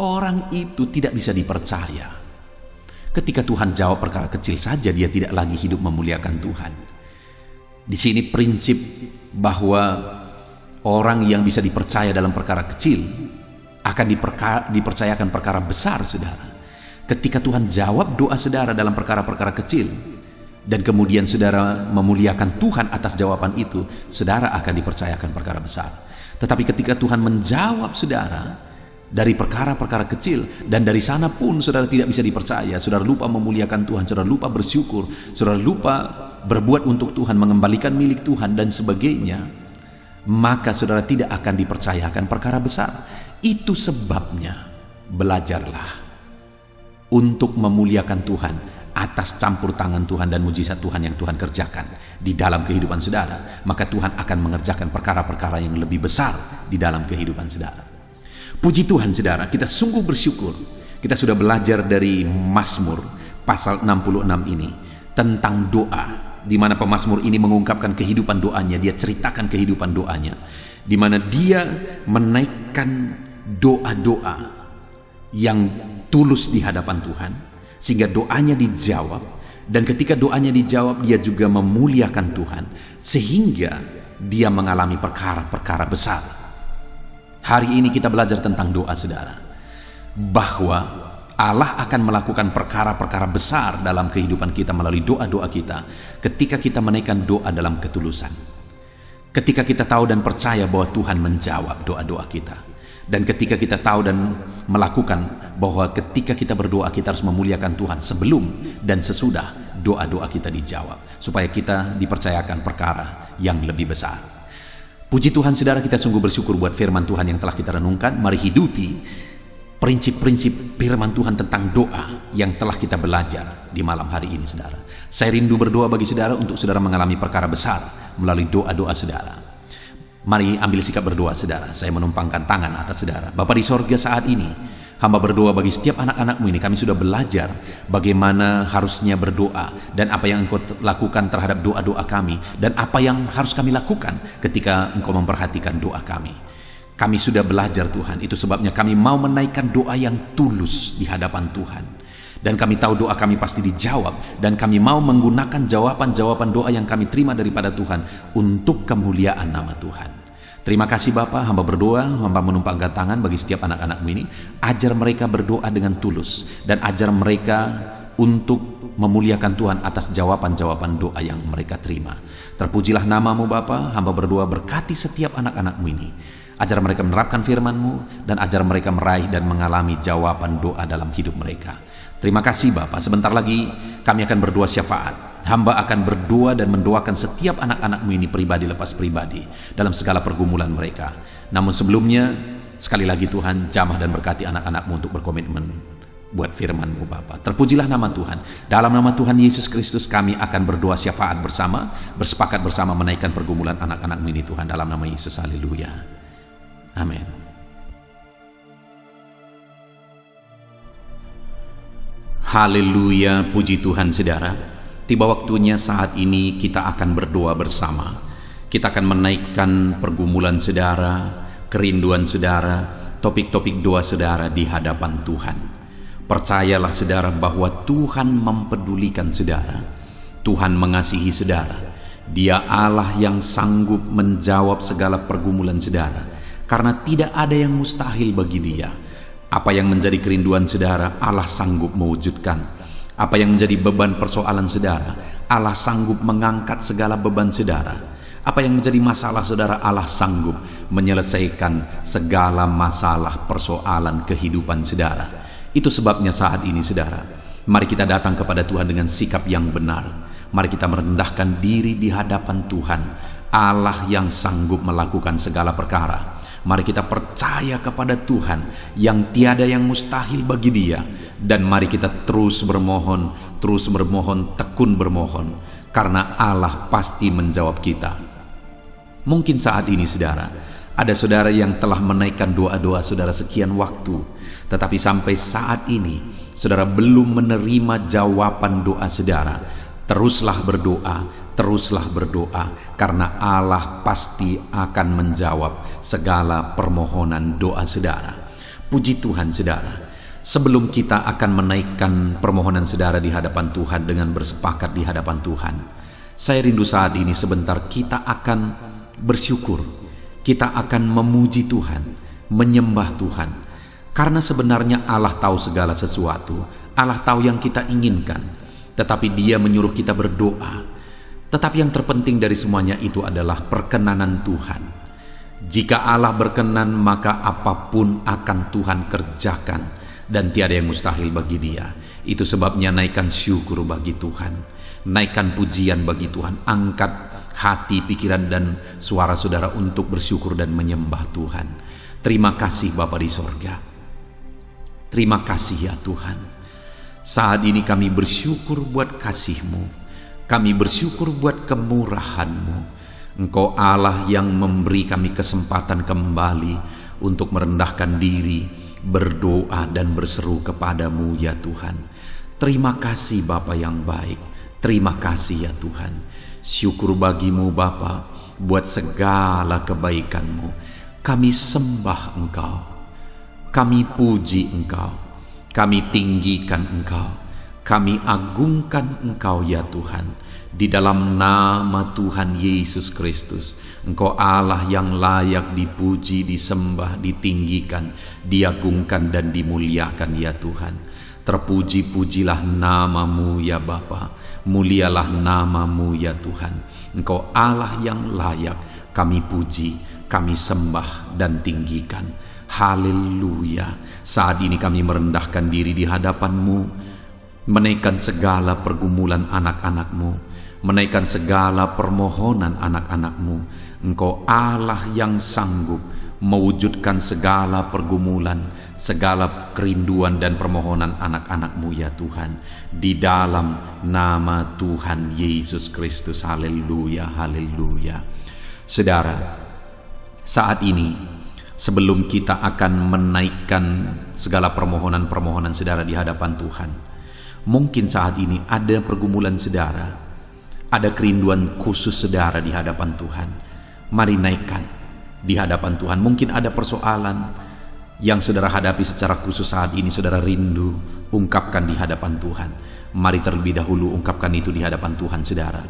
orang itu tidak bisa dipercaya. Ketika Tuhan jawab perkara kecil saja, dia tidak lagi hidup memuliakan Tuhan. Di sini prinsip bahwa orang yang bisa dipercaya dalam perkara kecil akan dipercayakan perkara besar saudara. Ketika Tuhan jawab doa saudara dalam perkara-perkara kecil, dan kemudian saudara memuliakan Tuhan atas jawaban itu, saudara akan dipercayakan perkara besar. Tetapi ketika Tuhan menjawab saudara dari perkara-perkara kecil, dan dari sana pun saudara tidak bisa dipercaya, saudara lupa memuliakan Tuhan, saudara lupa bersyukur, saudara lupa berbuat untuk Tuhan, mengembalikan milik Tuhan dan sebagainya, maka saudara tidak akan dipercayakan perkara besar. Itu sebabnya belajarlah untuk memuliakan Tuhan atas campur tangan Tuhan dan mujizat Tuhan yang Tuhan kerjakan di dalam kehidupan saudara. Maka Tuhan akan mengerjakan perkara-perkara yang lebih besar di dalam kehidupan saudara. Puji Tuhan saudara, kita sungguh bersyukur kita sudah belajar dari Mazmur pasal 66 ini tentang doa, di mana pemazmur ini mengungkapkan kehidupan doanya. Dia ceritakan kehidupan doanya, di mana dia menaikkan doa-doa yang tulus di hadapan Tuhan, sehingga doanya dijawab. Dan ketika doanya dijawab, dia juga memuliakan Tuhan, sehingga dia mengalami perkara-perkara besar. Hari ini kita belajar tentang doa saudara, bahwa Allah akan melakukan perkara-perkara besar dalam kehidupan kita melalui doa-doa kita, ketika kita menaikkan doa dalam ketulusan. Ketika kita tahu dan percaya bahwa Tuhan menjawab doa-doa kita. Dan ketika kita tahu dan melakukan bahwa ketika kita berdoa, kita harus memuliakan Tuhan sebelum dan sesudah doa-doa kita dijawab, supaya kita dipercayakan perkara yang lebih besar. Puji Tuhan saudara, kita sungguh bersyukur buat firman Tuhan yang telah kita renungkan. Mari hidupi prinsip-prinsip firman Tuhan tentang doa yang telah kita belajar di malam hari ini saudara. Saya rindu berdoa bagi saudara untuk saudara mengalami perkara besar melalui doa-doa saudara. Mari ambil sikap berdoa saudara. Saya menumpangkan tangan atas saudara. Bapa di sorga, saat ini hamba berdoa bagi setiap anak-anakmu ini. Kami sudah belajar bagaimana harusnya berdoa, dan apa yang engkau lakukan terhadap doa-doa kami, dan apa yang harus kami lakukan ketika engkau memperhatikan doa kami. Kami sudah belajar Tuhan. Itu sebabnya kami mau menaikkan doa yang tulus di hadapan Tuhan. Dan kami tahu doa kami pasti dijawab, dan kami mau menggunakan jawaban-jawaban doa yang kami terima daripada Tuhan untuk kemuliaan nama Tuhan. Terima kasih Bapa, hamba berdoa, hamba menumpangkan tangan bagi setiap anak-anakmu ini. Ajar mereka berdoa dengan tulus, dan ajar mereka untuk memuliakan Tuhan atas jawaban-jawaban doa yang mereka terima. Terpujilah namamu Bapa, hamba berdoa berkati setiap anak-anakmu ini. Ajar mereka menerapkan firman-Mu, dan ajar mereka meraih dan mengalami jawaban doa dalam hidup mereka. Terima kasih Bapa. Sebentar lagi kami akan berdoa syafaat. hamba akan berdoa dan mendoakan setiap anak-anakmu ini pribadi lepas pribadi dalam segala pergumulan mereka. Namun sebelumnya, sekali lagi Tuhan, jamah dan berkati anak-anakmu untuk berkomitmen buat firman-Mu Bapa. Terpujilah nama Tuhan. Dalam nama Tuhan Yesus Kristus kami akan berdoa syafaat bersama, bersepakat bersama menaikkan pergumulan anak-anakmu ini Tuhan. Dalam nama Yesus, haleluya. Amin. Haleluya, puji Tuhan saudara. Tiba waktunya saat ini kita akan berdoa bersama. Kita akan menaikkan pergumulan saudara, kerinduan saudara, topik-topik doa saudara di hadapan Tuhan. Percayalah saudara bahwa Tuhan mempedulikan saudara. Tuhan mengasihi saudara. Dia Allah yang sanggup menjawab segala pergumulan saudara. Karena tidak ada yang mustahil bagi Dia. Apa yang menjadi kerinduan saudara, Allah sanggup mewujudkan. Apa yang menjadi beban persoalan saudara, Allah sanggup mengangkat segala beban saudara. Apa yang menjadi masalah saudara, Allah sanggup menyelesaikan segala masalah persoalan kehidupan saudara. Itu sebabnya saat ini saudara, mari kita datang kepada Tuhan dengan sikap yang benar. Mari kita merendahkan diri di hadapan Tuhan, Allah yang sanggup melakukan segala perkara. Mari kita percaya kepada Tuhan yang tiada yang mustahil bagi Dia. Dan mari kita terus bermohon, tekun bermohon. Karena Allah pasti menjawab kita. Mungkin saat ini saudara, ada saudara yang telah menaikkan doa-doa saudara sekian waktu. Tetapi sampai saat ini, saudara belum menerima jawaban doa saudara. Teruslah berdoa, karena Allah pasti akan menjawab segala permohonan doa saudara. Puji Tuhan saudara. Sebelum kita akan menaikkan permohonan saudara di hadapan Tuhan dengan bersepakat di hadapan Tuhan, saya rindu saat ini sebentar kita akan bersyukur. Kita akan memuji Tuhan, menyembah Tuhan. Karena sebenarnya Allah tahu segala sesuatu. Allah tahu yang kita inginkan. Tetapi Dia menyuruh kita berdoa. Tetapi yang terpenting dari semuanya itu adalah perkenanan Tuhan. Jika Allah berkenan, maka apapun akan Tuhan kerjakan. Dan tiada yang mustahil bagi Dia. Itu sebabnya naikkan syukur bagi Tuhan. Naikkan pujian bagi Tuhan. Angkat hati, pikiran, dan suara saudara untuk bersyukur dan menyembah Tuhan. Terima kasih Bapa di sorga. Terima kasih ya Tuhan. Saat ini kami bersyukur buat kasih-Mu. Kami bersyukur buat kemurahan-Mu. Engkau Allah yang memberi kami kesempatan kembali untuk merendahkan diri, berdoa dan berseru kepadamu ya Tuhan. Terima kasih Bapa yang baik. Terima kasih ya Tuhan. Syukur bagimu Bapa buat segala kebaikan-Mu. Kami sembah Engkau. Kami puji Engkau. Kami tinggikan Engkau, kami agungkan Engkau ya Tuhan. Di dalam nama Tuhan Yesus Kristus, Engkau Allah yang layak dipuji, disembah, ditinggikan, diagungkan dan dimuliakan ya Tuhan. Terpuji-pujilah nama-Mu ya Bapa, mulialah nama-Mu ya Tuhan. Engkau Allah yang layak kami puji, kami sembah dan tinggikan. Haleluya. Saat ini kami merendahkan diri di hadapan-Mu, menaikkan segala pergumulan anak-anak-Mu, menaikkan segala permohonan anak-anak-Mu. Engkau Allah yang sanggup mewujudkan segala pergumulan, segala kerinduan dan permohonan anak-anak-Mu ya Tuhan. Di dalam nama Tuhan Yesus Kristus. Haleluya, haleluya. Saudara, saat ini sebelum kita akan menaikkan segala permohonan-permohonan saudara di hadapan Tuhan, mungkin saat ini ada pergumulan saudara, ada kerinduan khusus saudara di hadapan Tuhan. Mari naikkan di hadapan Tuhan. Mungkin ada persoalan yang saudara hadapi secara khusus saat ini, saudara rindu, ungkapkan di hadapan Tuhan. Mari terlebih dahulu ungkapkan itu di hadapan Tuhan saudara.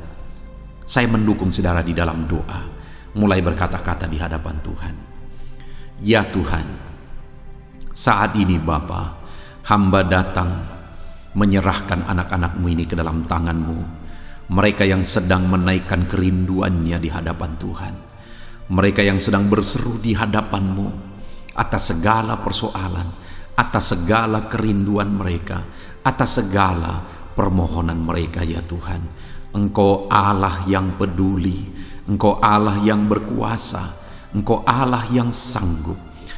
Saya mendukung saudara di dalam doa. Mulai berkata-kata di hadapan Tuhan. Ya Tuhan, saat ini Bapa, hamba datang menyerahkan anak-anak-Mu ini ke dalam tangan-Mu. Mereka yang sedang menaikkan kerinduannya di hadapan Tuhan. Mereka yang sedang berseru di hadapan-Mu atas segala persoalan, atas segala kerinduan mereka, atas segala permohonan mereka ya Tuhan. Engkau Allah yang peduli, Engkau Allah yang berkuasa, Engkau Allah yang sanggup.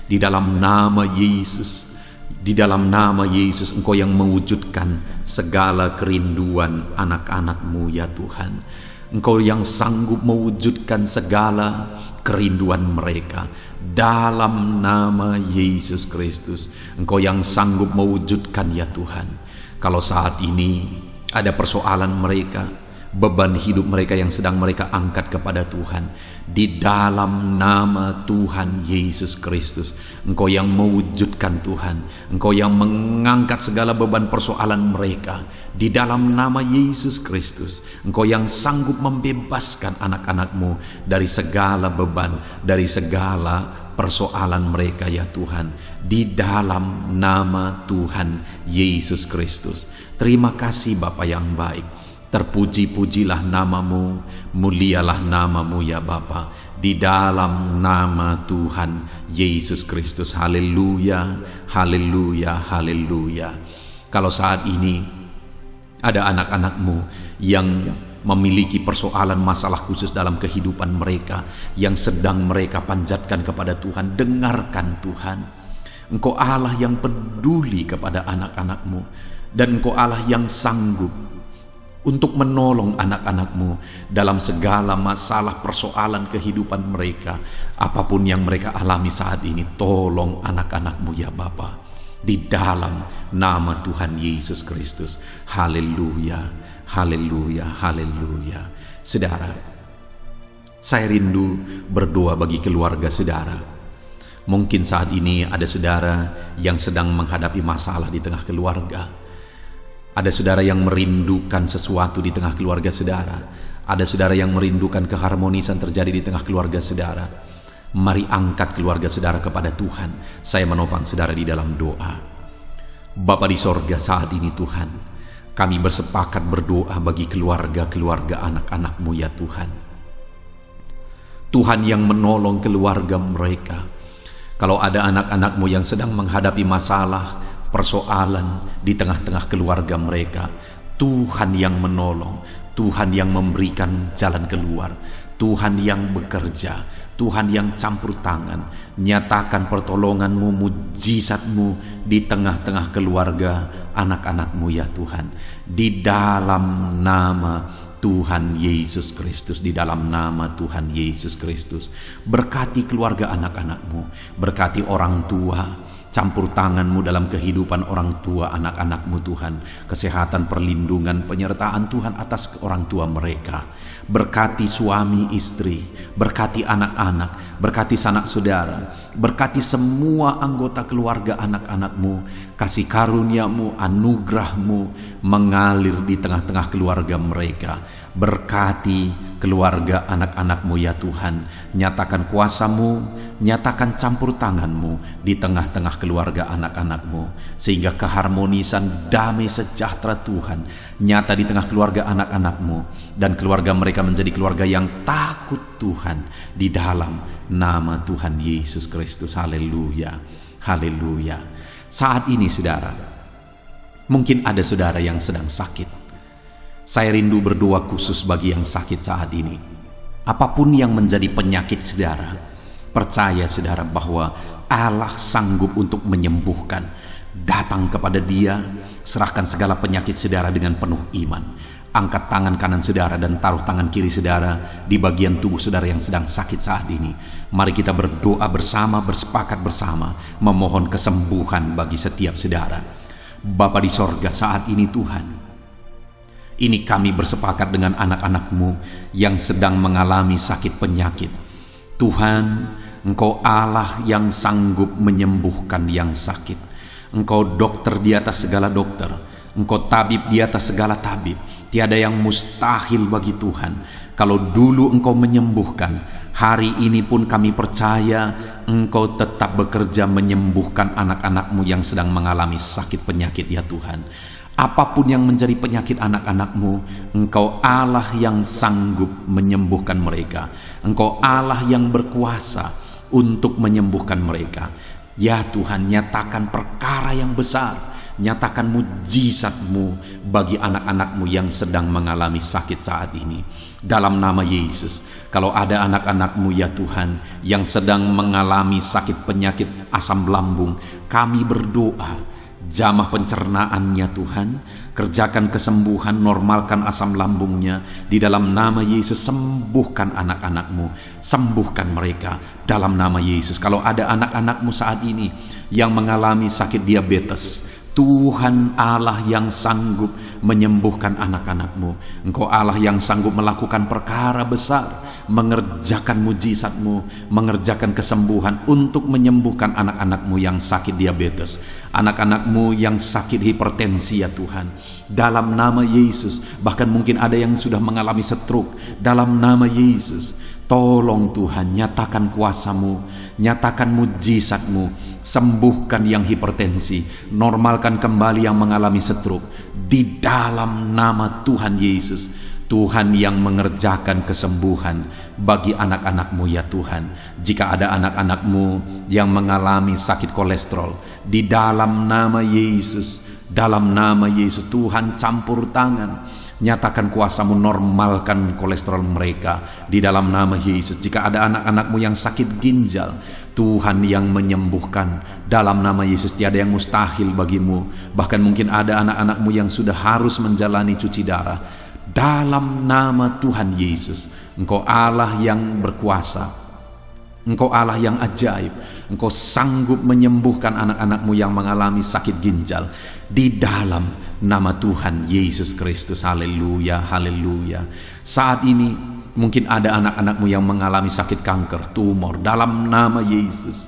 Di dalam nama Yesus, di dalam nama Yesus, Engkau yang mewujudkan segala kerinduan anak-anak-Mu ya Tuhan. Engkau yang sanggup mewujudkan segala kerinduan mereka. Dalam nama Yesus Kristus, Engkau yang sanggup mewujudkan ya Tuhan. Kalau saat ini ada persoalan mereka, beban hidup mereka yang sedang mereka angkat kepada Tuhan, di dalam nama Tuhan Yesus Kristus, Engkau yang mewujudkan Tuhan, Engkau yang mengangkat segala beban persoalan mereka, di dalam nama Yesus Kristus, Engkau yang sanggup membebaskan anak-anak-Mu dari segala beban, dari segala persoalan mereka ya Tuhan, di dalam nama Tuhan Yesus Kristus. Terima kasih Bapa yang baik. Terpuji-pujilah nama-Mu, mulialah nama-Mu ya Bapa, di dalam nama Tuhan Yesus Kristus. Haleluya, haleluya, haleluya. Kalau saat ini ada anak-anak-Mu yang memiliki persoalan masalah khusus dalam kehidupan mereka, yang sedang mereka panjatkan kepada Tuhan, dengarkan Tuhan. Engkau Allah yang peduli kepada anak-anak-Mu, dan Engkau Allah yang sanggup untuk menolong anak-anak-Mu dalam segala masalah persoalan kehidupan mereka. Apapun yang mereka alami saat ini, tolong anak-anak-Mu ya Bapa, di dalam nama Tuhan Yesus Kristus. Haleluya, haleluya, haleluya. Saudara, saya rindu berdoa bagi keluarga saudara. Mungkin saat ini ada saudara yang sedang menghadapi masalah di tengah keluarga. Ada saudara yang merindukan sesuatu di tengah keluarga saudara. Ada saudara yang merindukan keharmonisan terjadi di tengah keluarga saudara. Mari angkat keluarga saudara kepada Tuhan. Saya menopang saudara di dalam doa. Bapa di sorga, saat ini Tuhan, kami bersepakat berdoa bagi keluarga-keluarga anak-anak-Mu ya Tuhan. Tuhan yang menolong keluarga mereka. Kalau ada anak-anak-Mu yang sedang menghadapi masalah, persoalan di tengah-tengah keluarga mereka, Tuhan yang menolong, Tuhan yang memberikan jalan keluar, Tuhan yang bekerja, Tuhan yang campur tangan. Nyatakan pertolongan-Mu, mujizat-Mu di tengah-tengah keluarga anak-anak-Mu ya Tuhan, di dalam nama Tuhan Yesus Kristus, di dalam nama Tuhan Yesus Kristus. Berkati keluarga anak-anak-Mu, berkati orang tua, campur tangan-Mu dalam kehidupan orang tua anak-anak-Mu Tuhan. Kesehatan, perlindungan, penyertaan Tuhan atas orang tua mereka. Berkati suami istri, berkati anak-anak, berkati sanak saudara, berkati semua anggota keluarga anak-anak-Mu. Kasih karunia-Mu, anugerah-Mu mengalir di tengah-tengah keluarga mereka. Berkati keluarga anak-anak-Mu ya Tuhan. Nyatakan kuasa-Mu, nyatakan campur tangan-Mu di tengah-tengah keluarga anak-anak-Mu, sehingga keharmonisan, damai sejahtera Tuhan nyata di tengah keluarga anak-anak-Mu, dan keluarga mereka menjadi keluarga yang takut Tuhan, di dalam nama Tuhan Yesus Kristus. Haleluya, haleluya. Saat ini saudara, mungkin ada saudara yang sedang sakit. Saya rindu berdoa khusus bagi yang sakit saat ini. Apapun yang menjadi penyakit saudara, percaya saudara bahwa Allah sanggup untuk menyembuhkan. Datang kepada Dia, serahkan segala penyakit saudara dengan penuh iman. Angkat tangan kanan saudara dan taruh tangan kiri saudara di bagian tubuh saudara yang sedang sakit saat ini. Mari kita berdoa bersama, bersepakat bersama, memohon kesembuhan bagi setiap saudara. Bapa di sorga, saat ini Tuhan, ini kami bersepakat dengan anak-anak-Mu yang sedang mengalami sakit penyakit. Tuhan, Engkau Allah yang sanggup menyembuhkan yang sakit. Engkau dokter di atas segala dokter, Engkau tabib di atas segala tabib. Tiada yang mustahil bagi Tuhan. Kalau dulu Engkau menyembuhkan, hari ini pun kami percaya Engkau tetap bekerja menyembuhkan anak-anak-Mu yang sedang mengalami sakit penyakit ya Tuhan. Apapun yang menjadi penyakit anak-anak-Mu, Engkau Allah yang sanggup menyembuhkan mereka. Engkau Allah yang berkuasa untuk menyembuhkan mereka. Ya Tuhan, nyatakan perkara yang besar Nyatakan mujizat-Mu bagi anak-anak-Mu yang sedang mengalami sakit saat ini. Dalam nama Yesus, kalau ada anak-anak-Mu ya Tuhan yang sedang mengalami sakit penyakit asam lambung, kami berdoa, jamah pencernaannya Tuhan, kerjakan kesembuhan, normalkan asam lambungnya. Di dalam nama Yesus, sembuhkan anak-anak-Mu, sembuhkan mereka dalam nama Yesus. Kalau ada anak-anak-Mu saat ini yang mengalami sakit diabetes, Tuhan Allah yang sanggup menyembuhkan anak-anak-Mu. Engkau Allah yang sanggup melakukan perkara besar, mengerjakan mujizat-Mu, mengerjakan kesembuhan untuk menyembuhkan anak-anak-Mu yang sakit diabetes, anak-anak-Mu yang sakit hipertensi ya Tuhan. Dalam nama Yesus, bahkan mungkin ada yang sudah mengalami stroke. Dalam nama Yesus, tolong Tuhan, nyatakan kuasa-Mu, nyatakan mujizat-Mu, sembuhkan yang hipertensi, normalkan kembali yang mengalami stroke. Di dalam nama Tuhan Yesus, Tuhan yang mengerjakan kesembuhan bagi anak-anak-Mu ya Tuhan. Jika ada anak-anak-Mu yang mengalami sakit kolesterol, di dalam nama Yesus, dalam nama Yesus, Tuhan campur tangan, nyatakan kuasa-Mu, normalkan kolesterol mereka di dalam nama Yesus. Jika ada anak-anak-Mu yang sakit ginjal, Tuhan yang menyembuhkan dalam nama Yesus. Tiada yang mustahil bagi-Mu. Bahkan mungkin ada anak-anak-Mu yang sudah harus menjalani cuci darah. Dalam nama Tuhan Yesus, Engkau Allah yang berkuasa, Engkau Allah yang ajaib. Engkau sanggup menyembuhkan anak-anak-Mu yang mengalami sakit ginjal di dalam nama Tuhan Yesus Kristus. Haleluya, haleluya. Saat ini mungkin ada anak-anak-Mu yang mengalami sakit kanker, tumor. Dalam nama Yesus,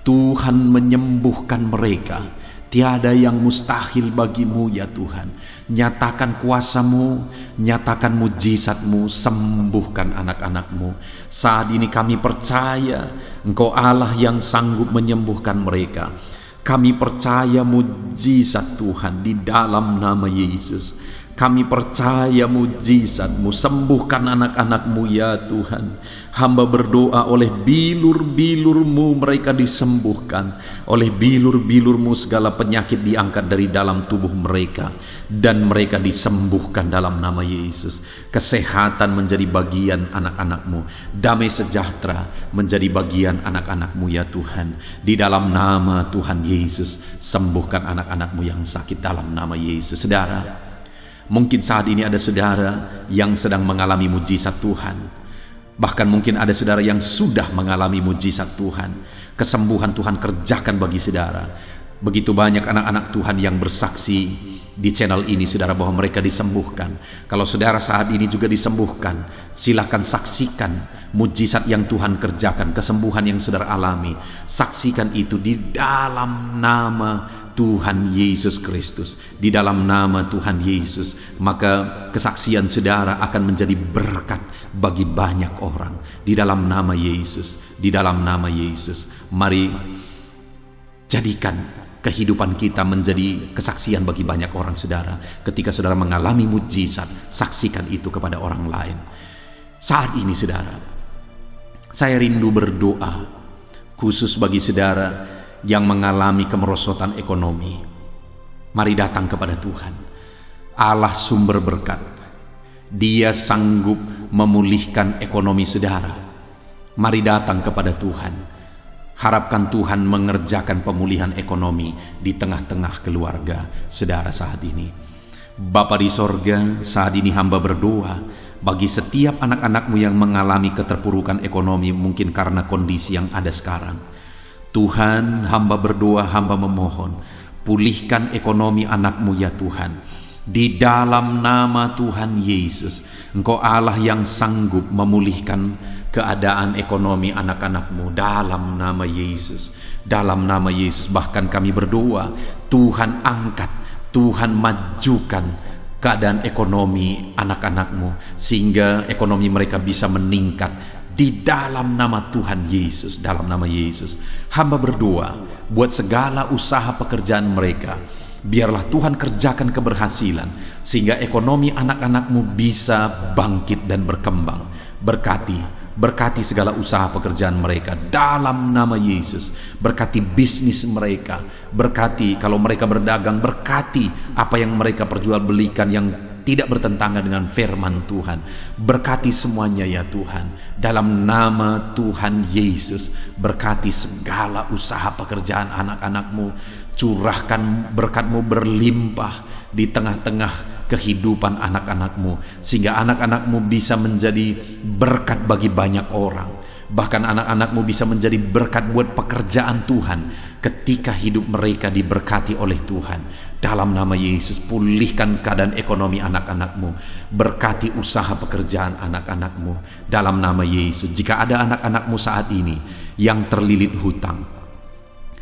Tuhan menyembuhkan mereka. Tiada yang mustahil bagi-Mu ya Tuhan. Nyatakan kuasa-Mu, nyatakan mujizat-Mu, sembuhkan anak-anak-Mu. Saat ini kami percaya Engkau Allah yang sanggup menyembuhkan mereka. Kami percaya mujizat Tuhan di dalam nama Yesus. Kami percaya mujizat-Mu, sembuhkan anak-anak-Mu ya Tuhan. Hamba berdoa oleh bilur-bilur-Mu mereka disembuhkan. Oleh bilur-bilur-Mu segala penyakit diangkat dari dalam tubuh mereka, dan mereka disembuhkan dalam nama Yesus. Kesehatan menjadi bagian anak-anak-Mu, damai sejahtera menjadi bagian anak-anak-Mu ya Tuhan. Di dalam nama Tuhan Yesus, sembuhkan anak-anak-Mu yang sakit dalam nama Yesus. Saudara, mungkin saat ini ada saudara yang sedang mengalami mujizat Tuhan. Bahkan mungkin ada saudara yang sudah mengalami mujizat Tuhan. Kesembuhan Tuhan kerjakan bagi saudara. Begitu banyak anak-anak Tuhan yang bersaksi di channel ini, saudara, bahwa mereka disembuhkan. Kalau saudara saat ini juga disembuhkan, silakan saksikan mujizat yang Tuhan kerjakan, kesembuhan yang saudara alami. Saksikan itu di dalam nama Tuhan Yesus Kristus. Di dalam nama Tuhan Yesus, maka kesaksian saudara akan menjadi berkat bagi banyak orang. Di dalam nama Yesus, di dalam nama Yesus. Mari jadikan kehidupan kita menjadi kesaksian bagi banyak orang, saudara. Ketika saudara mengalami mujizat, saksikan itu kepada orang lain. Saat ini, saudara, saya rindu berdoa khusus bagi saudara yang mengalami kemerosotan ekonomi. Mari datang kepada Tuhan, Allah sumber berkat. Dia sanggup memulihkan ekonomi saudara. Mari datang kepada Tuhan. Harapkan Tuhan mengerjakan pemulihan ekonomi di tengah-tengah keluarga saudara saat ini. Bapa di sorga, saat ini hamba berdoa bagi setiap anak-anak-Mu yang mengalami keterpurukan ekonomi, mungkin karena kondisi yang ada sekarang. Tuhan, hamba berdoa, hamba memohon, pulihkan ekonomi anak-Mu ya Tuhan. Di dalam nama Tuhan Yesus, Engkau Allah yang sanggup memulihkan keadaan ekonomi anak-anak-Mu dalam nama Yesus. Dalam nama Yesus, bahkan kami berdoa, Tuhan angkat, Tuhan majukan keadaan ekonomi anak-anak-Mu, sehingga ekonomi mereka bisa meningkat. Di dalam nama Tuhan Yesus, dalam nama Yesus, hamba berdoa buat segala usaha pekerjaan mereka. Biarlah Tuhan kerjakan keberhasilan, sehingga ekonomi anak-anak-Mu bisa bangkit dan berkembang. Berkati, Berkati segala usaha pekerjaan mereka dalam nama Yesus. Berkati bisnis mereka. Berkati kalau mereka berdagang, berkati apa yang mereka perjualbelikan yang tidak bertentangan dengan firman Tuhan. Berkati semuanya ya Tuhan. Dalam nama Tuhan Yesus, berkati segala usaha pekerjaan anak-anak-Mu. Curahkan berkat-Mu berlimpah di tengah-tengah kehidupan anak-anak-Mu, sehingga anak-anak-Mu bisa menjadi berkat bagi banyak orang. Bahkan anak-anak-Mu bisa menjadi berkat buat pekerjaan Tuhan ketika hidup mereka diberkati oleh Tuhan. Dalam nama Yesus, pulihkan keadaan ekonomi anak-anak-Mu. Berkati usaha pekerjaan anak-anak-Mu. Dalam nama Yesus, jika ada anak-anak-Mu saat ini yang terlilit hutang,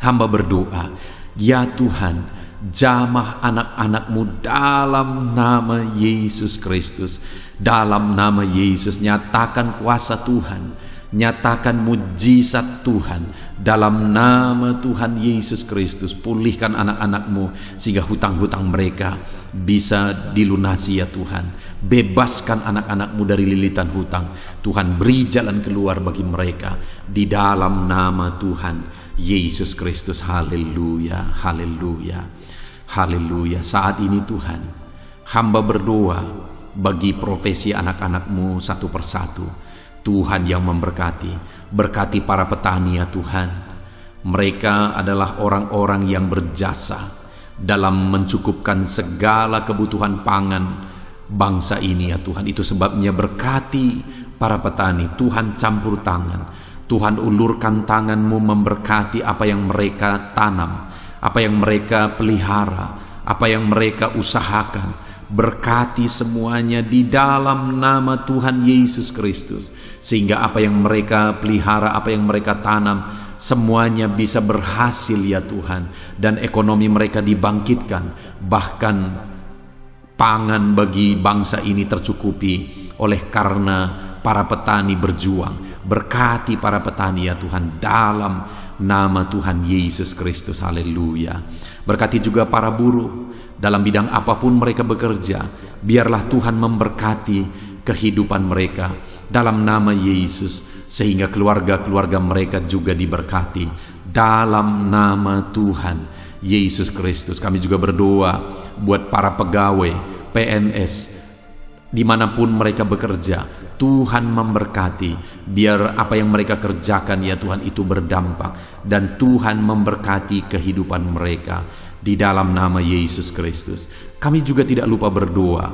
hamba berdoa, ya Tuhan, jamah anak-anak-Mu dalam nama Yesus Kristus. Dalam nama Yesus, nyatakan kuasa Tuhan, nyatakan mujizat Tuhan. Dalam nama Tuhan Yesus Kristus, pulihkan anak-anak-Mu sehingga hutang-hutang mereka bisa dilunasi ya Tuhan. Bebaskan anak-anak-Mu dari lilitan hutang. Tuhan, beri jalan keluar bagi mereka di dalam nama Tuhan Yesus Kristus. Haleluya, haleluya, haleluya. Saat ini Tuhan, hamba berdoa bagi profesi anak-anak-Mu satu persatu. Tuhan yang memberkati, berkati para petani ya Tuhan. Mereka adalah orang-orang yang berjasa dalam mencukupkan segala kebutuhan pangan bangsa ini ya Tuhan. Itu sebabnya berkati para petani. Tuhan campur tangan, Tuhan ulurkan tangan-Mu memberkati apa yang mereka tanam, apa yang mereka pelihara, apa yang mereka usahakan. Berkati semuanya di dalam nama Tuhan Yesus Kristus, sehingga apa yang mereka pelihara, apa yang mereka tanam, semuanya bisa berhasil ya Tuhan, dan ekonomi mereka dibangkitkan. Bahkan pangan bagi bangsa ini tercukupi oleh karena para petani berjuang. Berkati para petani ya Tuhan dalam nama Tuhan Yesus Kristus. Haleluya. Berkati juga para buruh dalam bidang apapun mereka bekerja. Biarlah Tuhan memberkati kehidupan mereka dalam nama Yesus, sehingga keluarga-keluarga mereka juga diberkati dalam nama Tuhan Yesus Kristus. Kami juga berdoa buat para pegawai PNS dimanapun mereka bekerja. Tuhan memberkati, biar apa yang mereka kerjakan ya Tuhan itu berdampak, dan Tuhan memberkati kehidupan mereka di dalam nama Yesus Kristus. Kami juga tidak lupa berdoa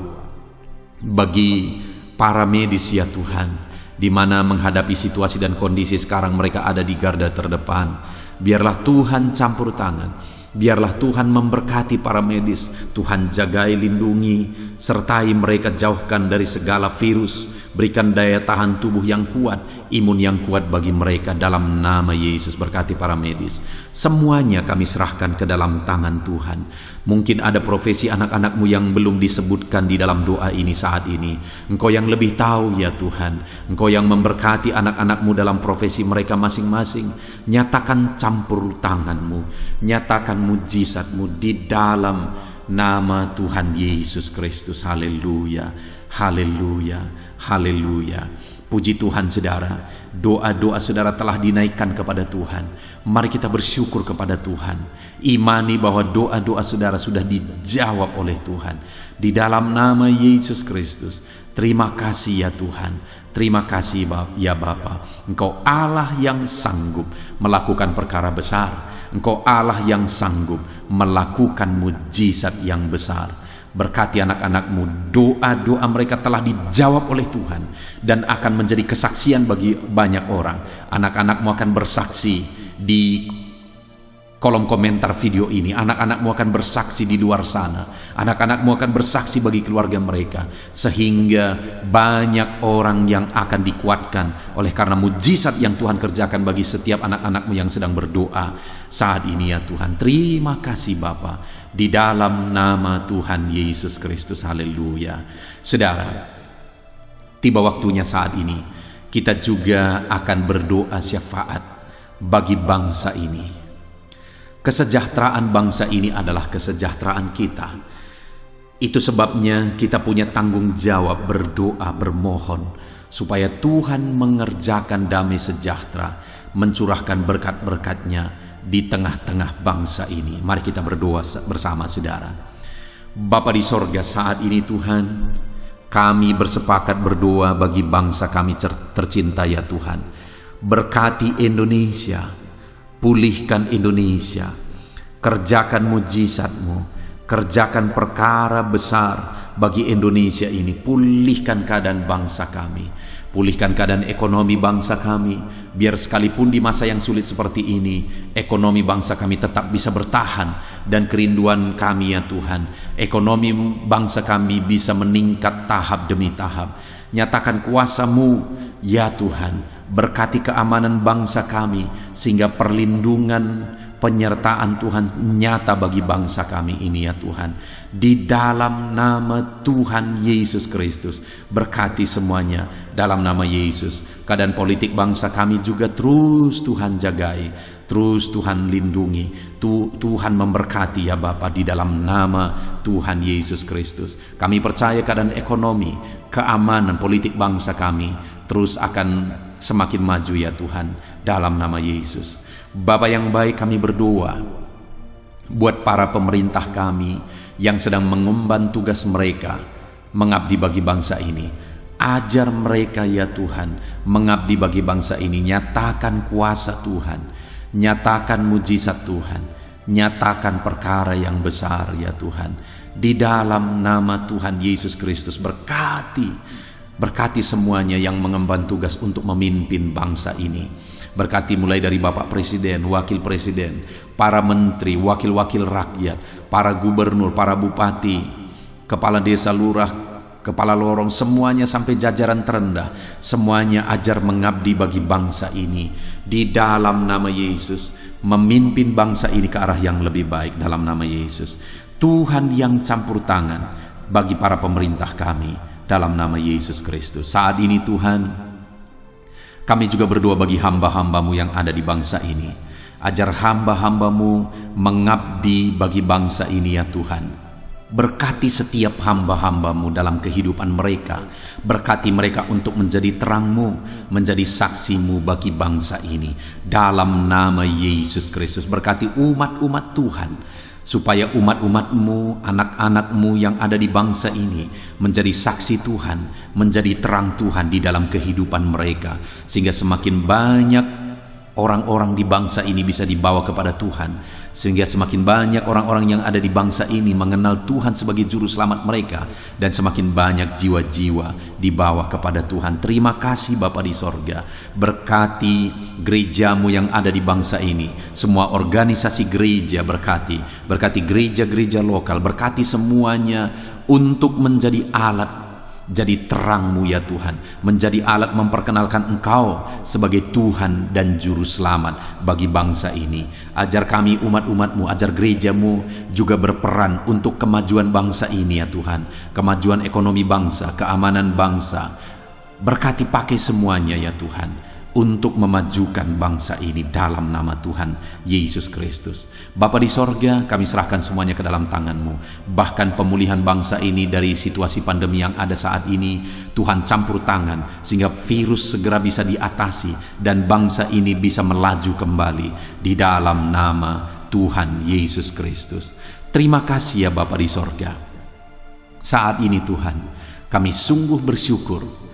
bagi para medis ya Tuhan, di mana menghadapi situasi dan kondisi sekarang mereka ada di garda terdepan. Biarlah Tuhan campur tangan, biarlah Tuhan memberkati para medis. Tuhan jagai, lindungi, sertai mereka, jauhkan dari segala virus. Berikan daya tahan tubuh yang kuat, imun yang kuat bagi mereka dalam nama Yesus. Berkati para medis. Semuanya kami serahkan ke dalam tangan Tuhan. Mungkin ada profesi anak-anak-Mu yang belum disebutkan di dalam doa ini saat ini. Engkau yang lebih tahu ya Tuhan. Engkau yang memberkati anak-anak-Mu dalam profesi mereka masing-masing. Nyatakan campur tangan-Mu, nyatakan mujizat-Mu di dalam nama Tuhan Yesus Kristus. Haleluya, haleluya, haleluya. Puji Tuhan saudara, doa-doa saudara telah dinaikkan kepada Tuhan. Mari kita bersyukur kepada Tuhan. Imani bahwa doa-doa saudara sudah dijawab oleh Tuhan di dalam nama Yesus Kristus. Terima kasih ya Tuhan. Terima kasih ya Bapa. Engkau Allah yang sanggup melakukan perkara besar. Engkau Allah yang sanggup melakukan mujizat yang besar. Berkati anak-anak-Mu, doa-doa mereka telah dijawab oleh Tuhan dan akan menjadi kesaksian bagi banyak orang. Anak-anak-Mu akan bersaksi di kolom komentar video ini. Anak-anak-Mu akan bersaksi di luar sana. Anak-anak-Mu akan bersaksi bagi keluarga mereka, sehingga banyak orang yang akan dikuatkan oleh karena mujizat yang Tuhan kerjakan bagi setiap anak-anak-Mu yang sedang berdoa saat ini ya Tuhan. Terima kasih Bapa, di dalam nama Tuhan Yesus Kristus. Haleluya. Saudara, tiba waktunya saat ini kita juga akan berdoa syafaat bagi bangsa ini. Kesejahteraan bangsa ini adalah kesejahteraan kita. Itu sebabnya kita punya tanggung jawab berdoa, bermohon supaya Tuhan mengerjakan damai sejahtera, mencurahkan berkat-berkat-Nya di tengah-tengah bangsa ini. Mari kita berdoa bersama, saudara. Bapa di sorga, saat ini Tuhan, kami bersepakat berdoa bagi bangsa kami tercinta ya Tuhan. Berkati Indonesia, pulihkan Indonesia, kerjakan mujizat-Mu, kerjakan perkara besar bagi Indonesia ini. Pulihkan keadaan bangsa kami, pulihkan keadaan ekonomi bangsa kami, biar sekalipun di masa yang sulit seperti ini, ekonomi bangsa kami tetap bisa bertahan. Dan kerinduan kami ya Tuhan, ekonomi bangsa kami bisa meningkat tahap demi tahap. Nyatakan kuasa-Mu ya Tuhan, berkati keamanan bangsa kami, sehingga perlindungan, penyertaan Tuhan nyata bagi bangsa kami ini ya Tuhan. Di dalam nama Tuhan Yesus Kristus, berkati semuanya dalam nama Yesus. Keadaan politik bangsa kami juga terus Tuhan jagai, terus Tuhan lindungi, Tuhan memberkati ya Bapa, di dalam nama Tuhan Yesus Kristus. Kami percaya keadaan ekonomi, keamanan politik bangsa kami terus akan semakin maju ya Tuhan, dalam nama Yesus. Bapa yang baik, kami berdoa buat para pemerintah kami yang sedang mengemban tugas mereka mengabdi bagi bangsa ini. Ajar mereka ya Tuhan mengabdi bagi bangsa ini. Nyatakan kuasa Tuhan, nyatakan mujizat Tuhan, nyatakan perkara yang besar ya Tuhan. Di dalam nama Tuhan Yesus Kristus, berkati semuanya yang mengemban tugas untuk memimpin bangsa ini. Berkati mulai dari Bapak Presiden, Wakil Presiden, para menteri, wakil-wakil rakyat, para gubernur, para bupati, kepala desa, lurah, kepala lorong, semuanya sampai jajaran terendah. Semuanya ajar mengabdi bagi bangsa ini. Di dalam nama Yesus, memimpin bangsa ini ke arah yang lebih baik dalam nama Yesus. Tuhan yang campur tangan bagi para pemerintah kami dalam nama Yesus Kristus. Saat ini Tuhan, kami juga berdoa bagi hamba-hamba-Mu yang ada di bangsa ini. Ajar hamba-hamba-Mu mengabdi bagi bangsa ini ya Tuhan. Berkati setiap hamba-hamba-Mu dalam kehidupan mereka. Berkati mereka untuk menjadi terang-Mu, menjadi saksi-Mu bagi bangsa ini. Dalam nama Yesus Kristus, berkati umat-umat Tuhan, supaya umat-umat-Mu, anak-anak-Mu yang ada di bangsa ini menjadi saksi Tuhan, menjadi terang Tuhan di dalam kehidupan mereka, sehingga semakin banyak orang-orang di bangsa ini bisa dibawa kepada Tuhan, sehingga semakin banyak orang-orang yang ada di bangsa ini mengenal Tuhan sebagai juru selamat mereka, dan semakin banyak jiwa-jiwa dibawa kepada Tuhan. Terima kasih Bapa di sorga. Berkati gereja-Mu yang ada di bangsa ini, semua organisasi gereja berkati gereja-gereja lokal, berkati semuanya untuk menjadi alat, jadi terang-Mu ya Tuhan, menjadi alat memperkenalkan Engkau sebagai Tuhan dan Juru Selamat bagi bangsa ini. Ajar kami umat-umat-Mu, ajar gereja-Mu juga berperan untuk kemajuan bangsa ini ya Tuhan, kemajuan ekonomi bangsa, keamanan bangsa. Berkati pakai semuanya ya Tuhan untuk memajukan bangsa ini dalam nama Tuhan Yesus Kristus. Bapa di sorga, kami serahkan semuanya ke dalam tangan-Mu. Bahkan pemulihan bangsa ini dari situasi pandemi yang ada saat ini, Tuhan campur tangan sehingga virus segera bisa diatasi dan bangsa ini bisa melaju kembali di dalam nama Tuhan Yesus Kristus. Terima kasih ya Bapa di sorga. Saat ini Tuhan, kami sungguh bersyukur.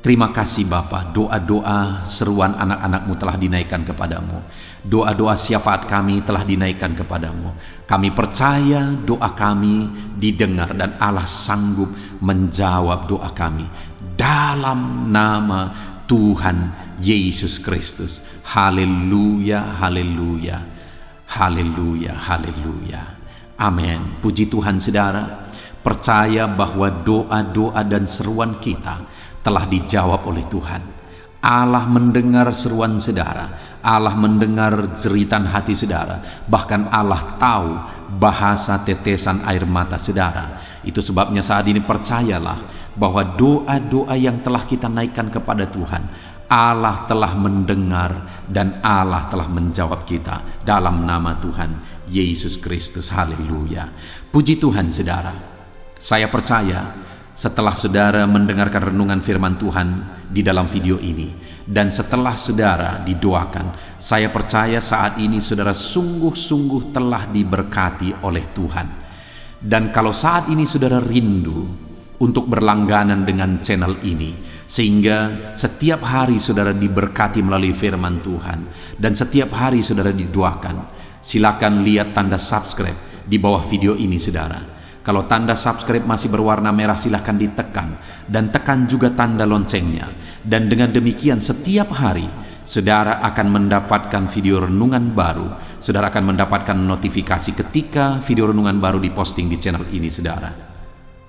Terima kasih Bapa, doa-doa seruan anak-anak-Mu telah dinaikkan kepadamu. Doa-doa syafaat kami telah dinaikkan kepadamu. Kami percaya doa kami didengar dan Allah sanggup menjawab doa kami. Dalam nama Tuhan Yesus Kristus. Haleluya, haleluya, haleluya, haleluya. Amin. Puji Tuhan saudara. Percaya bahwa doa-doa dan seruan kita telah dijawab oleh Tuhan. Allah mendengar seruan saudara, Allah mendengar jeritan hati saudara, bahkan Allah tahu bahasa tetesan air mata saudara. Itu sebabnya saat ini percayalah bahwa doa-doa yang telah kita naikkan kepada Tuhan, Allah telah mendengar dan Allah telah menjawab kita dalam nama Tuhan Yesus Kristus. Haleluya. Puji Tuhan saudara. Saya percaya setelah saudara mendengarkan renungan firman Tuhan di dalam video ini, dan setelah saudara didoakan, saya percaya saat ini saudara sungguh-sungguh telah diberkati oleh Tuhan. Dan kalau saat ini saudara rindu untuk berlangganan dengan channel ini, sehingga setiap hari saudara diberkati melalui firman Tuhan, dan setiap hari saudara didoakan, silakan lihat tanda subscribe di bawah video ini saudara. Kalau tanda subscribe masih berwarna merah, silahkan ditekan, dan tekan juga tanda loncengnya. Dan dengan demikian setiap hari saudara akan mendapatkan video renungan baru. Saudara akan mendapatkan notifikasi ketika video renungan baru diposting di channel ini saudara.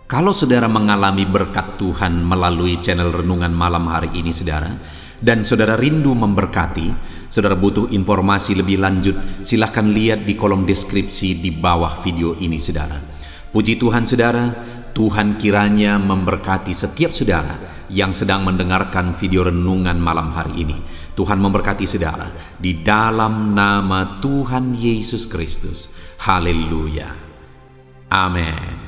Kalau saudara mengalami berkat Tuhan melalui channel renungan malam hari ini saudara, dan saudara rindu memberkati, saudara butuh informasi lebih lanjut, silahkan lihat di kolom deskripsi di bawah video ini saudara. Puji Tuhan saudara, Tuhan kiranya memberkati setiap saudara yang sedang mendengarkan video renungan malam hari ini. Tuhan memberkati saudara di dalam nama Tuhan Yesus Kristus. Haleluya. Amin.